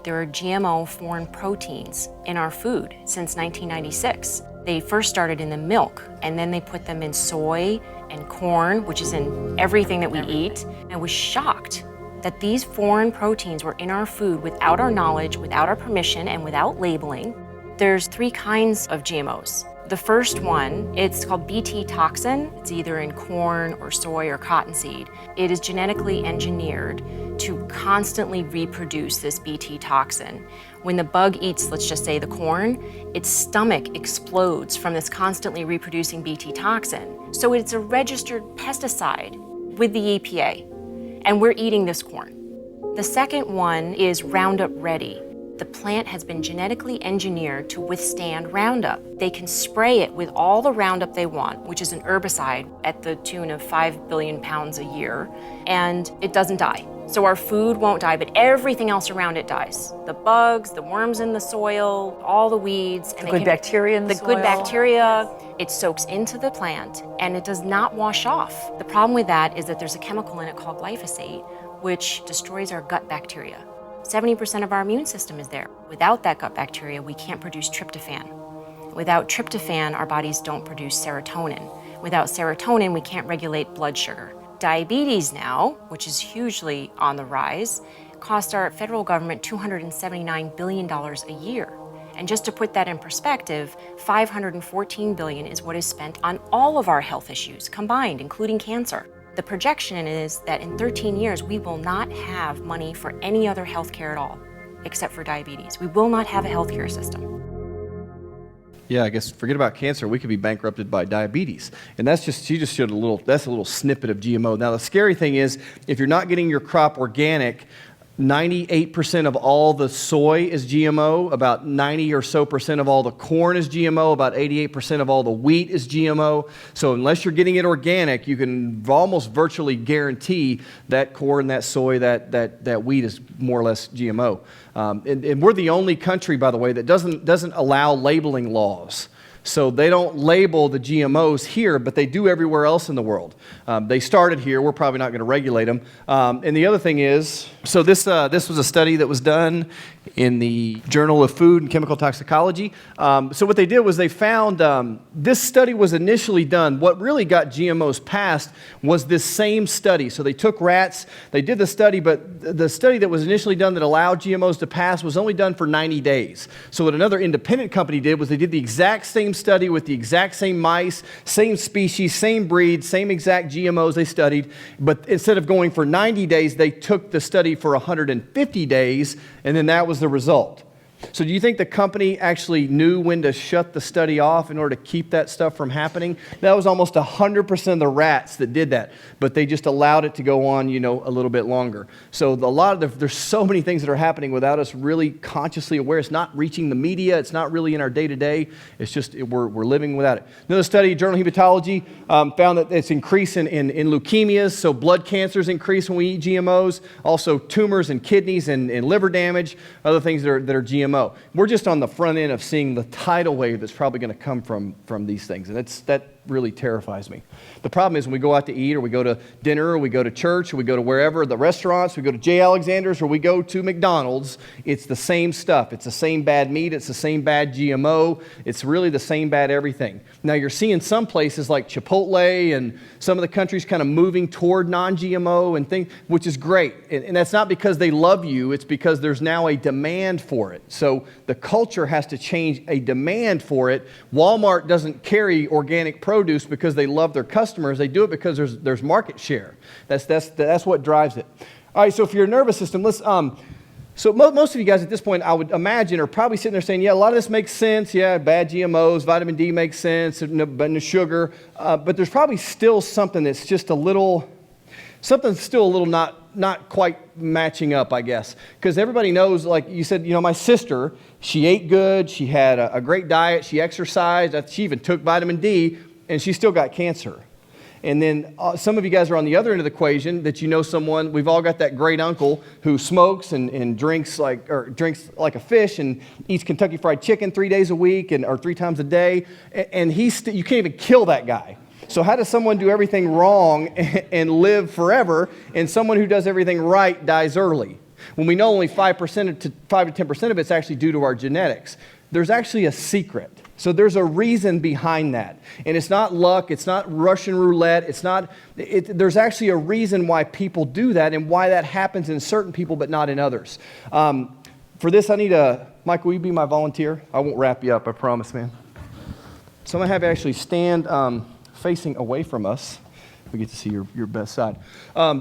There are GMO foreign proteins in our food since 1996. They first started in the milk, and then they put them in soy and corn, which is in everything that we eat. I was shocked that these foreign proteins were in our food without our knowledge, without our permission, and without labeling. There's 3 kinds of GMOs. The first one, it's called Bt toxin. It's either in corn or soy or cottonseed. It is genetically engineered to constantly reproduce this Bt toxin. When the bug eats, let's just say, the corn, its stomach explodes from this constantly reproducing Bt toxin. So it's a registered pesticide with the EPA, and we're eating this corn. The second one is Roundup Ready. The plant has been genetically engineered to withstand Roundup. They can spray it with all the Roundup they want, which is an herbicide at the tune of 5 billion pounds a year, and it doesn't die. So our food won't die, but everything else around it dies. The bugs, the worms in the soil, all the weeds. The good bacteria in the soil. The good bacteria. It soaks into the plant, and it does not wash off. The problem with that is that there's a chemical in it called glyphosate, which destroys our gut bacteria. 70% of our immune system is there. Without that gut bacteria, we can't produce tryptophan. Without tryptophan, our bodies don't produce serotonin. Without serotonin, we can't regulate blood sugar. Diabetes now, which is hugely on the rise, costs our federal government $279 billion a year. And just to put that in perspective, $514 billion is what is spent on all of our health issues combined, including cancer. The projection is that in 13 years, we will not have money for any other healthcare at all, except for diabetes. We will not have a healthcare system. Yeah, I guess forget about cancer. We could be bankrupted by diabetes. And that's just, she just showed that's a little snippet of GMO. Now, the scary thing is, if you're not getting your crop organic, 98% of all the soy is GMO, about 90 or so percent of all the corn is GMO, about 88% of all the wheat is GMO. So unless you're getting it organic, you can almost virtually guarantee that corn, that soy, that wheat is more or less GMO. And we're the only country, by the way, that doesn't allow labeling laws. So they don't label the GMOs here, but they do everywhere else in the world. They started here. We're probably not going to regulate them. And the other thing is, so this was a study that was done in the Journal of Food and Chemical Toxicology. So what they did was they found this study was initially done. What really got GMOs passed was this same study. So they took rats, they did the study, but the study that was initially done that allowed GMOs to pass was only done for 90 days. So what another independent company did was they did the exact same study with the exact same mice, same species, same breed, same exact GMOs they studied, but instead of going for 90 days, they took the study for 150 days, and then that was the result. So do you think the company actually knew when to shut the study off in order to keep that stuff from happening? That was almost 100% of the rats that did that, but they just allowed it to go on, a little bit longer. So there's so many things that are happening without us really consciously aware. It's not reaching the media. It's not really in our day-to-day. It's just we're living without it. Another study, Journal of Hematology, found that it's increasing in leukemias, so blood cancers increase when we eat GMOs, also tumors and kidneys and liver damage, other things that are GMO. We're just on the front end of seeing the tidal wave that's probably going to come from these things, and that really terrifies me. The problem is when we go out to eat, or we go to dinner, or we go to church, or we go to wherever, the restaurants, we go to J. Alexander's, or we go to McDonald's, it's the same stuff. It's the same bad meat. It's the same bad GMO. It's really the same bad everything. Now, you're seeing some places like Chipotle and some of the countries kind of moving toward non-GMO and things, which is great. And that's not because they love you. It's because there's now a demand for it. So the culture has to change a demand for it. Walmart doesn't carry organic produce because they love their customers. They do it because there's market share. That's what drives it. All right, so for your nervous system, let's so most of you guys at this point, I would imagine, are probably sitting there saying, yeah, a lot of this makes sense. Yeah, bad GMOs, vitamin D makes sense, but no sugar. But there's probably still something that's just something's still a little not quite matching up, I guess. Because everybody knows, like you said, my sister, she ate good, she had a great diet, she exercised, she even took vitamin D, and she still got cancer. And then some of you guys are on the other end of the equation that someone, we've all got that great uncle who smokes and drinks like a fish and eats Kentucky Fried Chicken 3 days a week or 3 times a day, and you can't even kill that guy. So how does someone do everything wrong and live forever, and someone who does everything right dies early? When we know only 5 to 10% of it's actually due to our genetics. There's actually a secret. So there's a reason behind that. And it's not luck, it's not Russian roulette, there's actually a reason why people do that and why that happens in certain people but not in others. For this, I need Mike, will you be my volunteer? I won't wrap you up, I promise, man. So I'm going to have you actually stand facing away from us. We get to see your best side.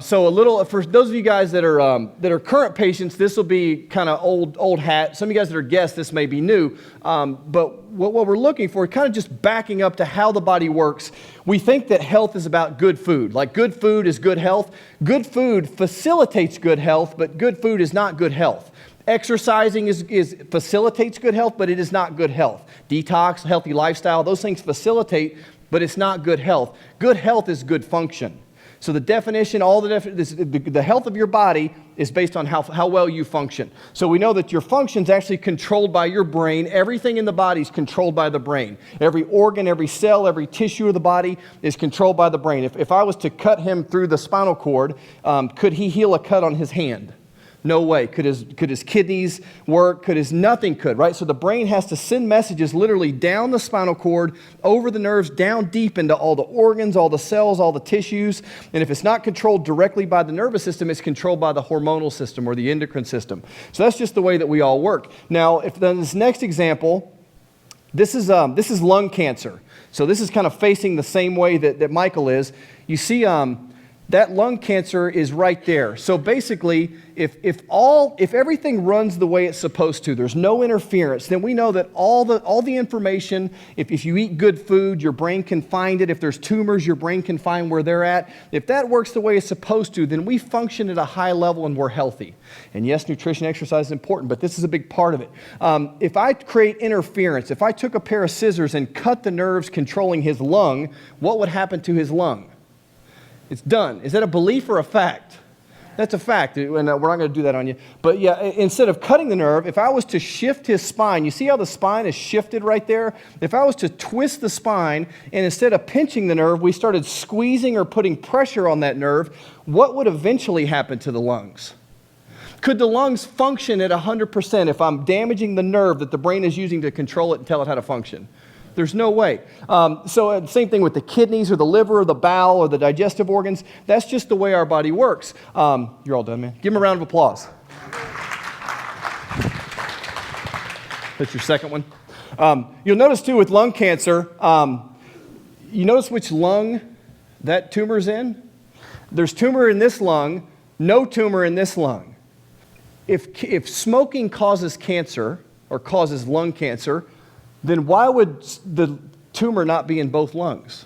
So a little, for those of you guys that are current patients, this will be kind of old hat. Some of you guys that are guests, this may be new. But what we're looking for, kind of just backing up to how the body works. We think that health is about good food. Like good food is good health. Good food facilitates good health, but good food is not good health. Exercising facilitates good health, but it is not good health. Detox, healthy lifestyle, those things facilitate, but it's not good health. Good health is good function. So the definition, the health of your body is based on how well you function. So we know that your function is actually controlled by your brain. Everything in the body is controlled by the brain. Every organ, every cell, every tissue of the body is controlled by the brain. If I was to cut him through the spinal cord, could he heal a cut on his hand? No way. Could his kidneys work? Nothing could, right? So the brain has to send messages literally down the spinal cord, over the nerves, down deep into all the organs, all the cells, all the tissues. And if it's not controlled directly by the nervous system, it's controlled by the hormonal system or the endocrine system. So that's just the way that we all work. Now, if then this next example, this is lung cancer. So this is kind of facing the same way that Michael is. You see, that lung cancer is right there. So basically, if everything runs the way it's supposed to, there's no interference, then we know that all the information, if you eat good food, your brain can find it. If there's tumors, your brain can find where they're at. If that works the way it's supposed to, then we function at a high level and we're healthy. And yes, nutrition, exercise is important, but this is a big part of it. If I create interference, if I took a pair of scissors and cut the nerves controlling his lung, what would happen to his lung? It's done. Is that a belief or a fact? That's a fact, and we're not going to do that on you. But yeah, instead of cutting the nerve, if I was to shift his spine, you see how the spine is shifted right there? If I was to twist the spine, and instead of pinching the nerve, we started squeezing or putting pressure on that nerve, what would eventually happen to the lungs? Could the lungs function at 100% if I'm damaging the nerve that the brain is using to control it and tell it how to function? There's no way. So same thing with the kidneys or the liver or the bowel or the digestive organs. That's just the way our body works. You're all done, man. Give them a round of applause. That's your second one. You'll notice too with lung cancer, you notice which lung that tumor's in? There's tumor in this lung, no tumor in this lung. If smoking causes cancer or causes lung cancer, then why would the tumor not be in both lungs?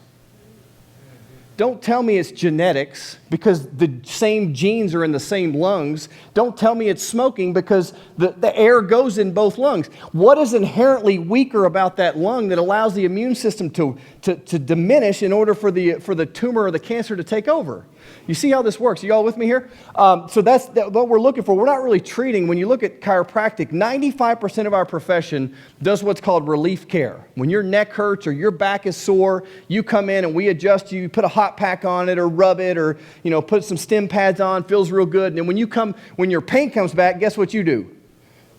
Don't tell me it's genetics because the same genes are in the same lungs. Don't tell me it's smoking because the air goes in both lungs. What is inherently weaker about that lung that allows the immune system to diminish in order for the tumor or the cancer to take over? You see how this works? Are you all with me here? So that's what we're looking for. We're not really treating. When you look at chiropractic, 95% of our profession does what's called relief care. When your neck hurts or your back is sore, you come in and we adjust you, put a hot pack on it or rub it or put some stim pads on, feels real good. And then when your pain comes back, guess what you do?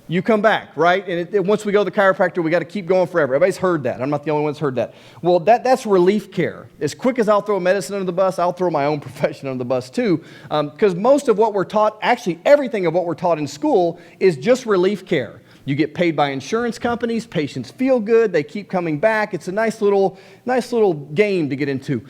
You come back, right? And once we go to the chiropractor, we got to keep going forever. Everybody's heard that. I'm not the only one that's heard that. Well, that's relief care. As quick as I'll throw medicine under the bus, I'll throw my own profession under the bus too. Because most of what we're taught, actually everything of what we're taught in school is just relief care. You get paid by insurance companies, patients feel good, they keep coming back. It's a nice little game to get into.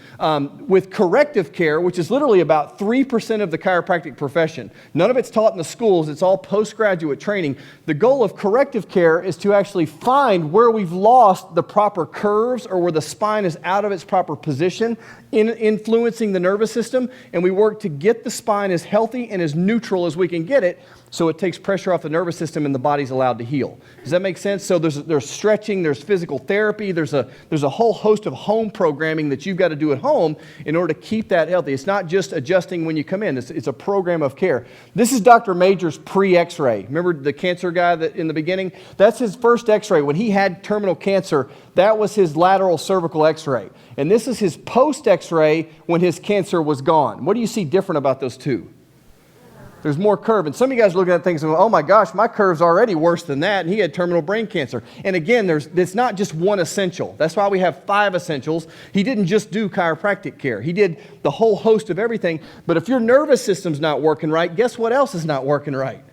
With corrective care, which is literally about 3% of the chiropractic profession, none of it's taught in the schools, it's all postgraduate training. The goal of corrective care is to actually find where we've lost the proper curves or where the spine is out of its proper position, influencing the nervous system, and we work to get the spine as healthy and as neutral as we can get it, so it takes pressure off the nervous system and the body's allowed to heal. Does that make sense? So there's stretching, there's physical therapy, there's a whole host of home programming that you've got to do at home in order to keep that healthy. It's not just adjusting when you come in. It's a program of care. This is Dr. Major's pre-X-ray. Remember the cancer guy that in the beginning? That's his first X-ray. When he had terminal cancer, that was his lateral cervical X-ray. And this is his post-X-ray when his cancer was gone. What do you see different about those two? There's more curve. And some of you guys are looking at things and go, oh my gosh, my curve's already worse than that. And he had terminal brain cancer. And again, it's not just one essential. That's why we have 5 essentials. He didn't just do chiropractic care. He did the whole host of everything. But if your nervous system's not working right, guess what else is not working right?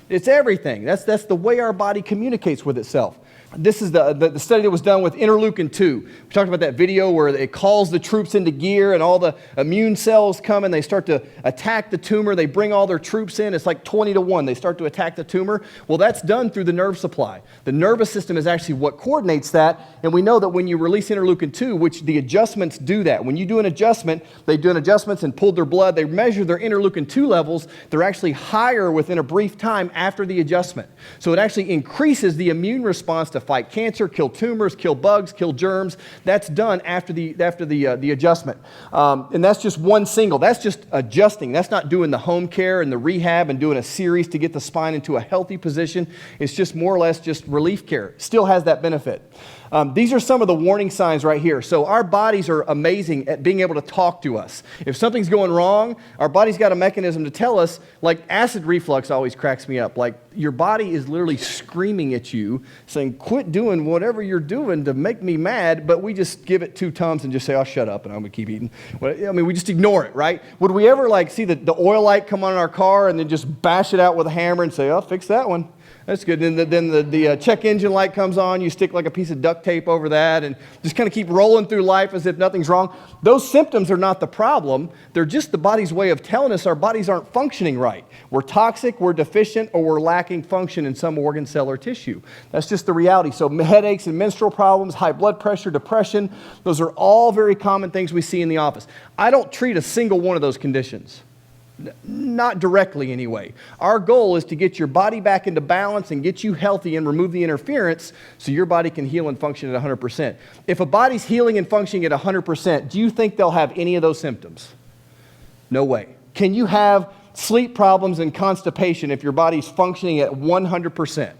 It's everything. That's the way our body communicates with itself. This is the study that was done with interleukin-2. We talked about that video where it calls the troops into gear and all the immune cells come and they start to attack the tumor. They bring all their troops in. It's like 20-1. They start to attack the tumor. Well, that's done through the nerve supply. The nervous system is actually what coordinates that. And we know that when you release interleukin-2, which the adjustments do that. When you do an adjustment, they do an adjustment and pulled their blood. They measure their interleukin-2 levels. They're actually higher within a brief time after the adjustment. So it actually increases the immune response to fight cancer, kill tumors, kill bugs, kill germs. That's done after the adjustment. And that's just one single. That's just adjusting. That's not doing the home care and the rehab and doing a series to get the spine into a healthy position. It's just more or less just relief care. Still has that benefit. These are some of the warning signs right here. So our bodies are amazing at being able to talk to us. If something's going wrong, our body's got a mechanism to tell us, like acid reflux always cracks me up. Like your body is literally screaming at you, saying, quit doing whatever you're doing to make me mad, but we just give it 2 tums and just say, oh, shut up, and I'm going to keep eating. Well, I mean, we just ignore it, right? Would we ever like see the oil light come on in our car and then just bash it out with a hammer and say, oh, fix that one? That's good. And then the check engine light comes on. You stick like a piece of duct tape over that and just kind of keep rolling through life as if nothing's wrong. Those symptoms are not the problem. They're just the body's way of telling us our bodies aren't functioning right. We're toxic, we're deficient, or we're lacking function in some organ, cell, or tissue. That's just the reality. So headaches and menstrual problems, high blood pressure, depression, those are all very common things we see in the office. I don't treat a single one of those conditions. Not directly anyway. Our goal is to get your body back into balance and get you healthy and remove the interference so your body can heal and function at 100%. If a body's healing and functioning at 100%, do you think they'll have any of those symptoms? No way. Can you have sleep problems and constipation if your body's functioning at 100%?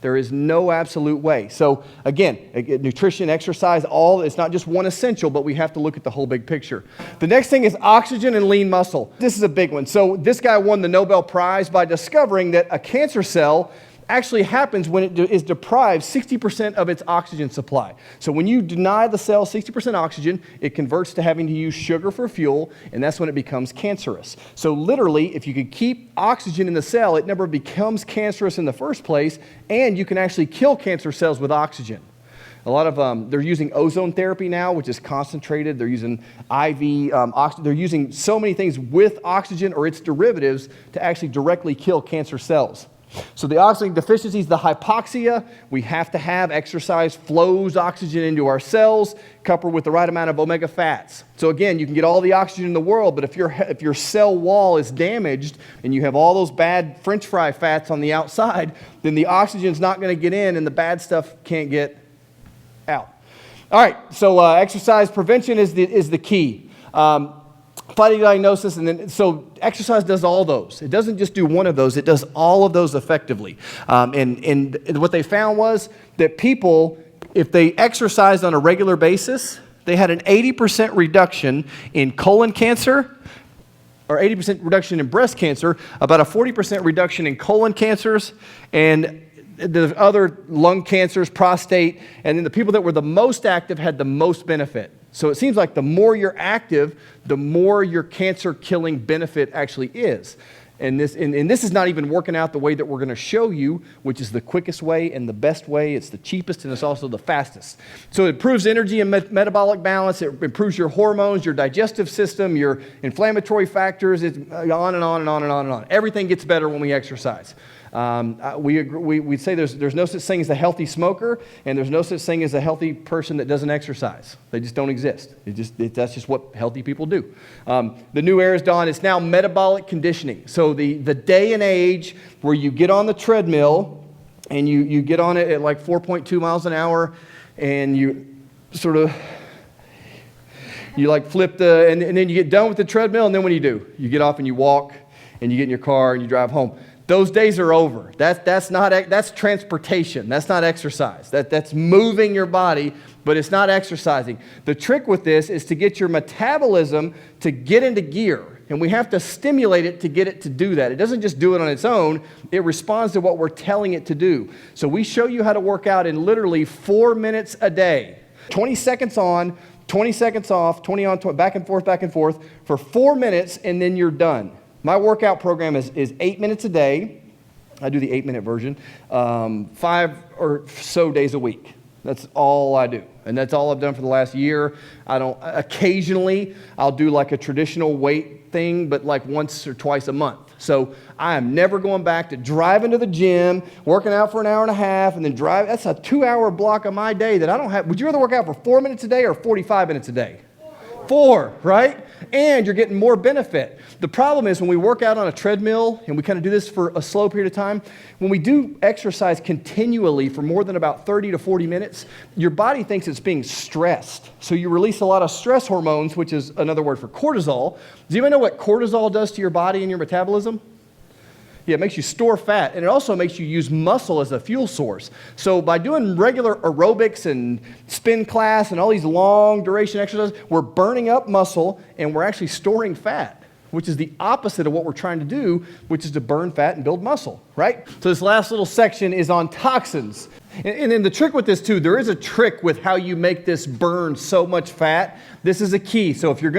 There is no absolute way. So again, nutrition, exercise, it's not just one essential, but we have to look at the whole big picture. The next thing is oxygen and lean muscle. This is a big one. So this guy won the Nobel Prize by discovering that a cancer cell actually happens when it is deprived 60% of its oxygen supply. So when you deny the cell 60% oxygen, it converts to having to use sugar for fuel, and that's when it becomes cancerous. So literally, if you could keep oxygen in the cell, it never becomes cancerous in the first place, and you can actually kill cancer cells with oxygen. A lot of they're using ozone therapy now, which is concentrated. They're using IV oxygen. They're using so many things with oxygen or its derivatives to actually directly kill cancer cells. So the oxygen deficiencies, the hypoxia, we have to have exercise flows oxygen into our cells, coupled with the right amount of omega fats. So again, you can get all the oxygen in the world, but if your cell wall is damaged and you have all those bad French fry fats on the outside, then the oxygen's not going to get in and the bad stuff can't get out. All right, so exercise prevention is the key. Fighting diagnosis, and then so exercise does all those. It doesn't just do one of those, it does all of those effectively. And what they found was that people, if they exercised on a regular basis, they had an 80% reduction in colon cancer, or 80% reduction in breast cancer, about a 40% reduction in colon cancers, and the other lung cancers, prostate, and then the people that were the most active had the most benefit. So it seems like the more you're active, the more your cancer-killing benefit actually is. And this is not even working out the way that we're going to show you, which is the quickest way and the best way. It's the cheapest and it's also the fastest. So it improves energy and metabolic balance. It improves your hormones, your digestive system, your inflammatory factors. It's on and on and on and on and on. Everything gets better when we exercise. We say there's no such thing as a healthy smoker, and there's no such thing as a healthy person that doesn't exercise. They just don't exist. That's just what healthy people do. The new era is dawn. It's now metabolic conditioning. So the day and age where you get on the treadmill and you get on it at like 4.2 miles an hour, and you sort of like flip and then you get done with the treadmill, and then what do? You get off and you walk, and you get in your car and you drive home. Those days are over. That's transportation. That's not exercise. That's moving your body, but it's not exercising. The trick with this is to get your metabolism to get into gear, and we have to stimulate it to get it to do that. It doesn't just do it on its own. It responds to what we're telling it to do. So we show you how to work out in literally 4 minutes a day. 20 seconds on, 20 seconds off, 20 on, 20, back and forth for 4 minutes, and then you're done. My workout program is 8 minutes a day, I do the 8-minute version, 5 or so days a week. That's all I do. And that's all I've done for the last year. Occasionally, I'll do like a traditional weight thing, but like once or twice a month. So I am never going back to driving to the gym, working out for an hour and a half, and then drive. That's a 2-hour block of my day that I don't have. Would you rather work out for 4 minutes a day or 45 minutes a day? 4, right? And you're getting more benefit. The problem is when we work out on a treadmill, and we kind of do this for a slow period of time, when we do exercise continually for more than about 30 to 40 minutes, your body thinks it's being stressed. So you release a lot of stress hormones, which is another word for cortisol. Does anybody know what cortisol does to your body and your metabolism? Yeah, it makes you store fat, and it also makes you use muscle as a fuel source. So by doing regular aerobics and spin class and all these long duration exercises, we're burning up muscle and we're actually storing fat, which is the opposite of what we're trying to do, which is to burn fat and build muscle, right? So this last little section is on toxins. And then the trick with this too, there is a trick with how you make this burn so much fat. This is a key. So if you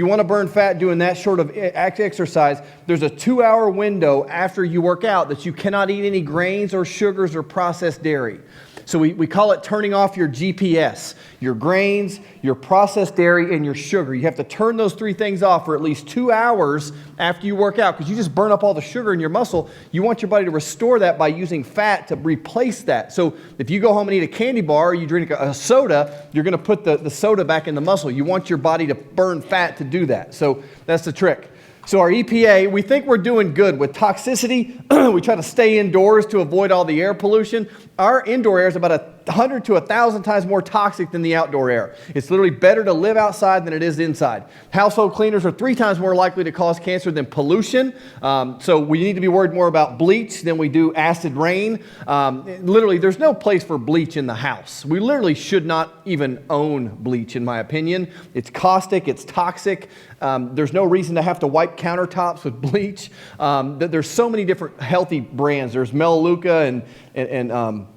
want to burn fat doing that sort of exercise, there's a 2-hour window after you work out that you cannot eat any grains or sugars or processed dairy. So we call it turning off your GPS, your grains, your processed dairy, and your sugar. You have to turn those 3 things off for at least 2 hours after you work out because you just burn up all the sugar in your muscle. You want your body to restore that by using fat to replace that. So if you go home and eat a candy bar or you drink a soda, you're going to put the soda back in the muscle. You want your body to burn fat to do that. So that's the trick. So our EPA, we think we're doing good. With toxicity, we try to stay indoors to avoid all the air pollution. Our indoor air is about 100 to 1,000 times more toxic than the outdoor air. It's literally better to live outside than it is inside. Household cleaners are 3 times more likely to cause cancer than pollution. So we need to be worried more about bleach than we do acid rain. Literally, there's no place for bleach in the house. We literally should not even own bleach, in my opinion. It's caustic, it's toxic. There's no reason to have to wipe countertops with bleach. There's so many different healthy brands. There's Melaleuca and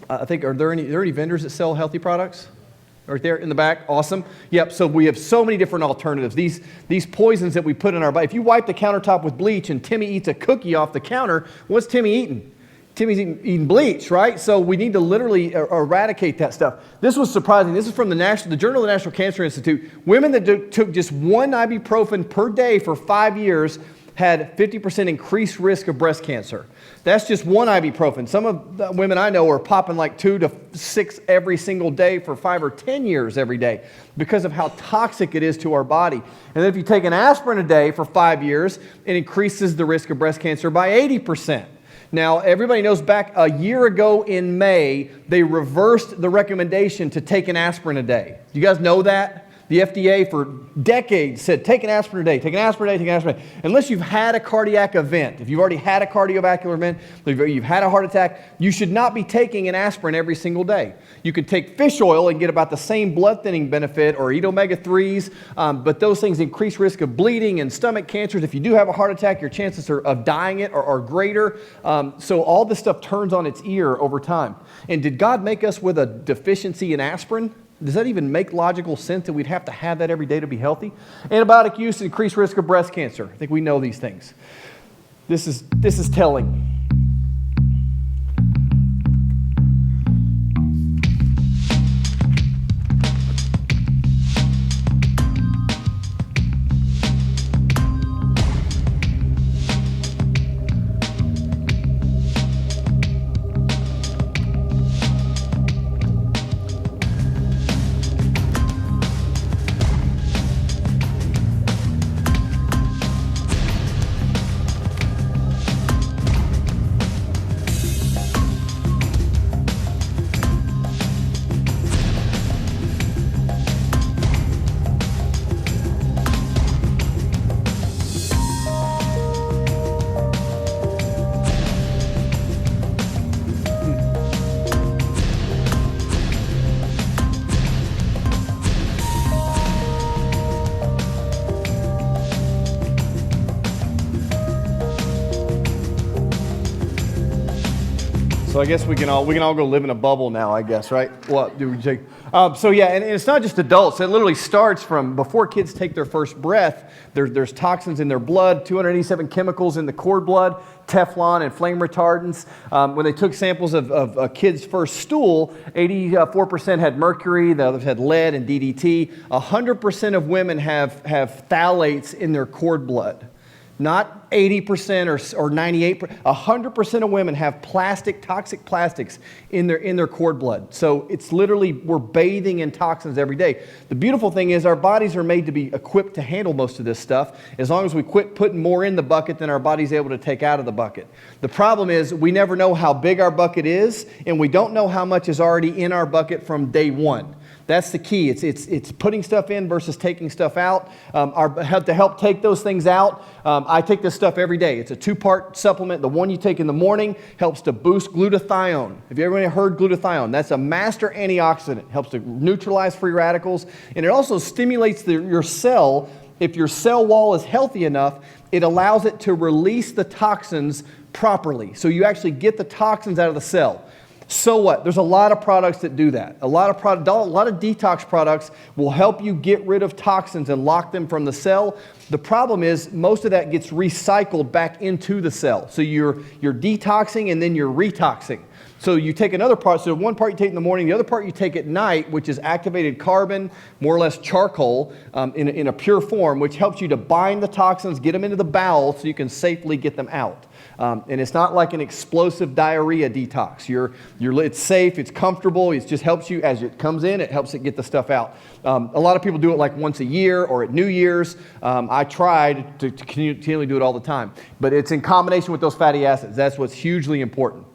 I think, are there any vendors that sell healthy products? Right there in the back, awesome. Yep, so we have so many different alternatives. These poisons that we put in our body. If you wipe the countertop with bleach and Timmy eats a cookie off the counter, what's Timmy eating? Timmy's eating bleach, right? So we need to literally eradicate that stuff. This was surprising. This is from the Journal of the National Cancer Institute. Women that took just 1 ibuprofen per day for 5 years had 50% increased risk of breast cancer. That's just 1 ibuprofen. Some of the women I know are popping like 2 to 6 every single day for 5 or 10 years every day because of how toxic it is to our body. And then if you take an aspirin a day for 5 years, it increases the risk of breast cancer by 80%. Now, everybody knows back a year ago in May, they reversed the recommendation to take an aspirin a day. Do you guys know that? The FDA for decades said, take an aspirin a day, take an aspirin a day, take an aspirin a day. Unless you've had a cardiac event, if you've already had a cardiovascular event, if you've had a heart attack, you should not be taking an aspirin every single day. You could take fish oil and get about the same blood thinning benefit or eat omega-3s, but those things increase risk of bleeding and stomach cancers. If you do have a heart attack, your chances of dying it are greater. So all this stuff turns on its ear over time. And did God make us with a deficiency in aspirin? Does that even make logical sense that we'd have to have that every day to be healthy? Antibiotic use, increased risk of breast cancer. I think we know these things. This is telling. So I guess we can all go live in a bubble now, I guess, right? What do we take? So yeah, and it's not just adults. It literally starts from before kids take their first breath. There's toxins in their blood, 287 chemicals in the cord blood, Teflon and flame retardants. When they took samples of a kid's first stool, 84% had mercury, the others had lead and DDT. 100% of women have phthalates in their cord blood. Not 80% or 98%. 100% of women have toxic plastics in their cord blood. So it's literally, we're bathing in toxins every day. The beautiful thing is our bodies are made to be equipped to handle most of this stuff as long as we quit putting more in the bucket than our body's able to take out of the bucket. The problem is we never know how big our bucket is, and we don't know how much is already in our bucket from day one. That's the key. It's putting stuff in versus taking stuff out. To help take those things out, I take this stuff every day. It's a 2-part supplement. The one you take in the morning helps to boost glutathione. Have you ever heard glutathione? That's a master antioxidant. Helps to neutralize free radicals, and it also stimulates your cell. If your cell wall is healthy enough, it allows it to release the toxins properly. So you actually get the toxins out of the cell. So what? There's a lot of products that do that. A lot of detox products will help you get rid of toxins and lock them from the cell. The problem is most of that gets recycled back into the cell. So you're detoxing and then you're retoxing. So you take another part, so one part you take in the morning, the other part you take at night, which is activated carbon, more or less charcoal, in a pure form, which helps you to bind the toxins, get them into the bowel so you can safely get them out. And it's not like an explosive diarrhea detox. It's safe, it's comfortable, it just helps you as it comes in, it helps it get the stuff out. A lot of people do it like once a year or at New Year's. I tried to continually do it all the time. But it's in combination with those fatty acids. That's what's hugely important.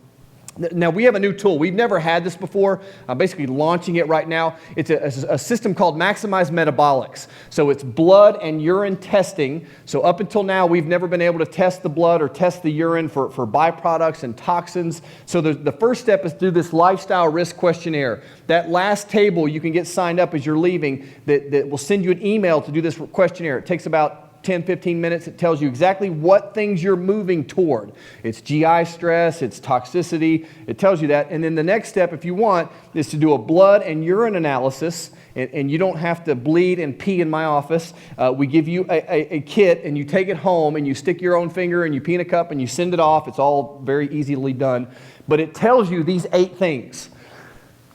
Now, we have a new tool. We've never had this before. I'm basically launching it right now. It's a system called Maximize Metabolics. So it's blood and urine testing. So up until now, we've never been able to test the blood or test the urine for byproducts and toxins. So the first step is to do this lifestyle risk questionnaire. That last table, you can get signed up as you're leaving, that will send you an email to do this questionnaire. It takes about 10-15 minutes. It tells you exactly what things you're moving toward. It's GI stress, it's toxicity, it tells you that. And then the next step, if you want, is to do a blood and urine analysis, and you don't have to bleed and pee in my office. We give you a kit, and you take it home, and you stick your own finger, and you pee in a cup, and you send it off. It's all very easily done. But it tells you these 8 things.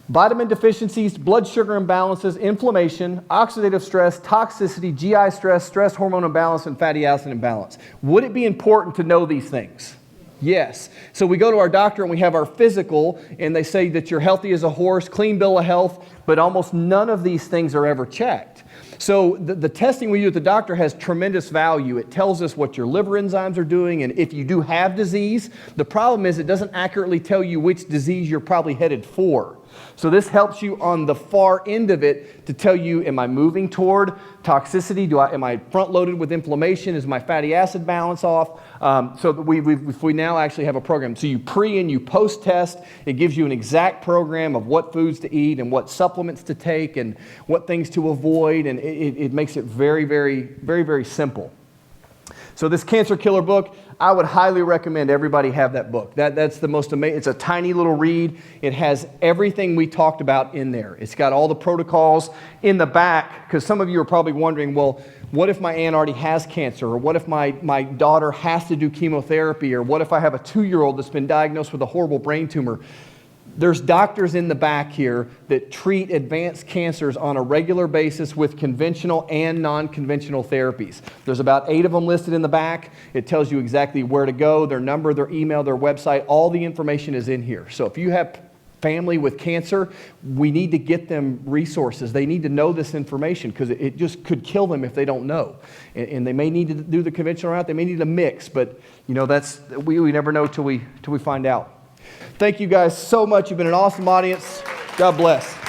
Vitamin deficiencies, blood sugar imbalances, inflammation, oxidative stress, toxicity, GI stress, stress hormone imbalance, and fatty acid imbalance. Would it be important to know these things? Yes. So we go to our doctor and we have our physical, and they say that you're healthy as a horse, clean bill of health, but almost none of these things are ever checked. So the testing we do at the doctor has tremendous value. It tells us what your liver enzymes are doing, and if you do have disease. The problem is it doesn't accurately tell you which disease you're probably headed for. So this helps you on the far end of it to tell you, am I moving toward toxicity? Am I front-loaded with inflammation? Is my fatty acid balance off? So we now actually have a program. So you pre and you post-test. It gives you an exact program of what foods to eat and what supplements to take and what things to avoid, and it makes it very, very, very, very simple. So this Cancer Killer book, I would highly recommend everybody have that book. That's the most amazing. It's a tiny little read. It has everything we talked about in there. It's got all the protocols in the back, because some of you are probably wondering, well, what if my aunt already has cancer? Or what if my daughter has to do chemotherapy? Or what if I have a 2-year-old that's been diagnosed with a horrible brain tumor? There's doctors in the back here that treat advanced cancers on a regular basis with conventional and non-conventional therapies. There's about 8 of them listed in the back. It tells you exactly where to go, their number, their email, their website. All the information is in here. So if you have family with cancer, we need to get them resources. They need to know this information, because it just could kill them if they don't know. And they may need to do the conventional route. They may need to mix, but we never know till we find out. Thank you guys so much. You've been an awesome audience. God bless.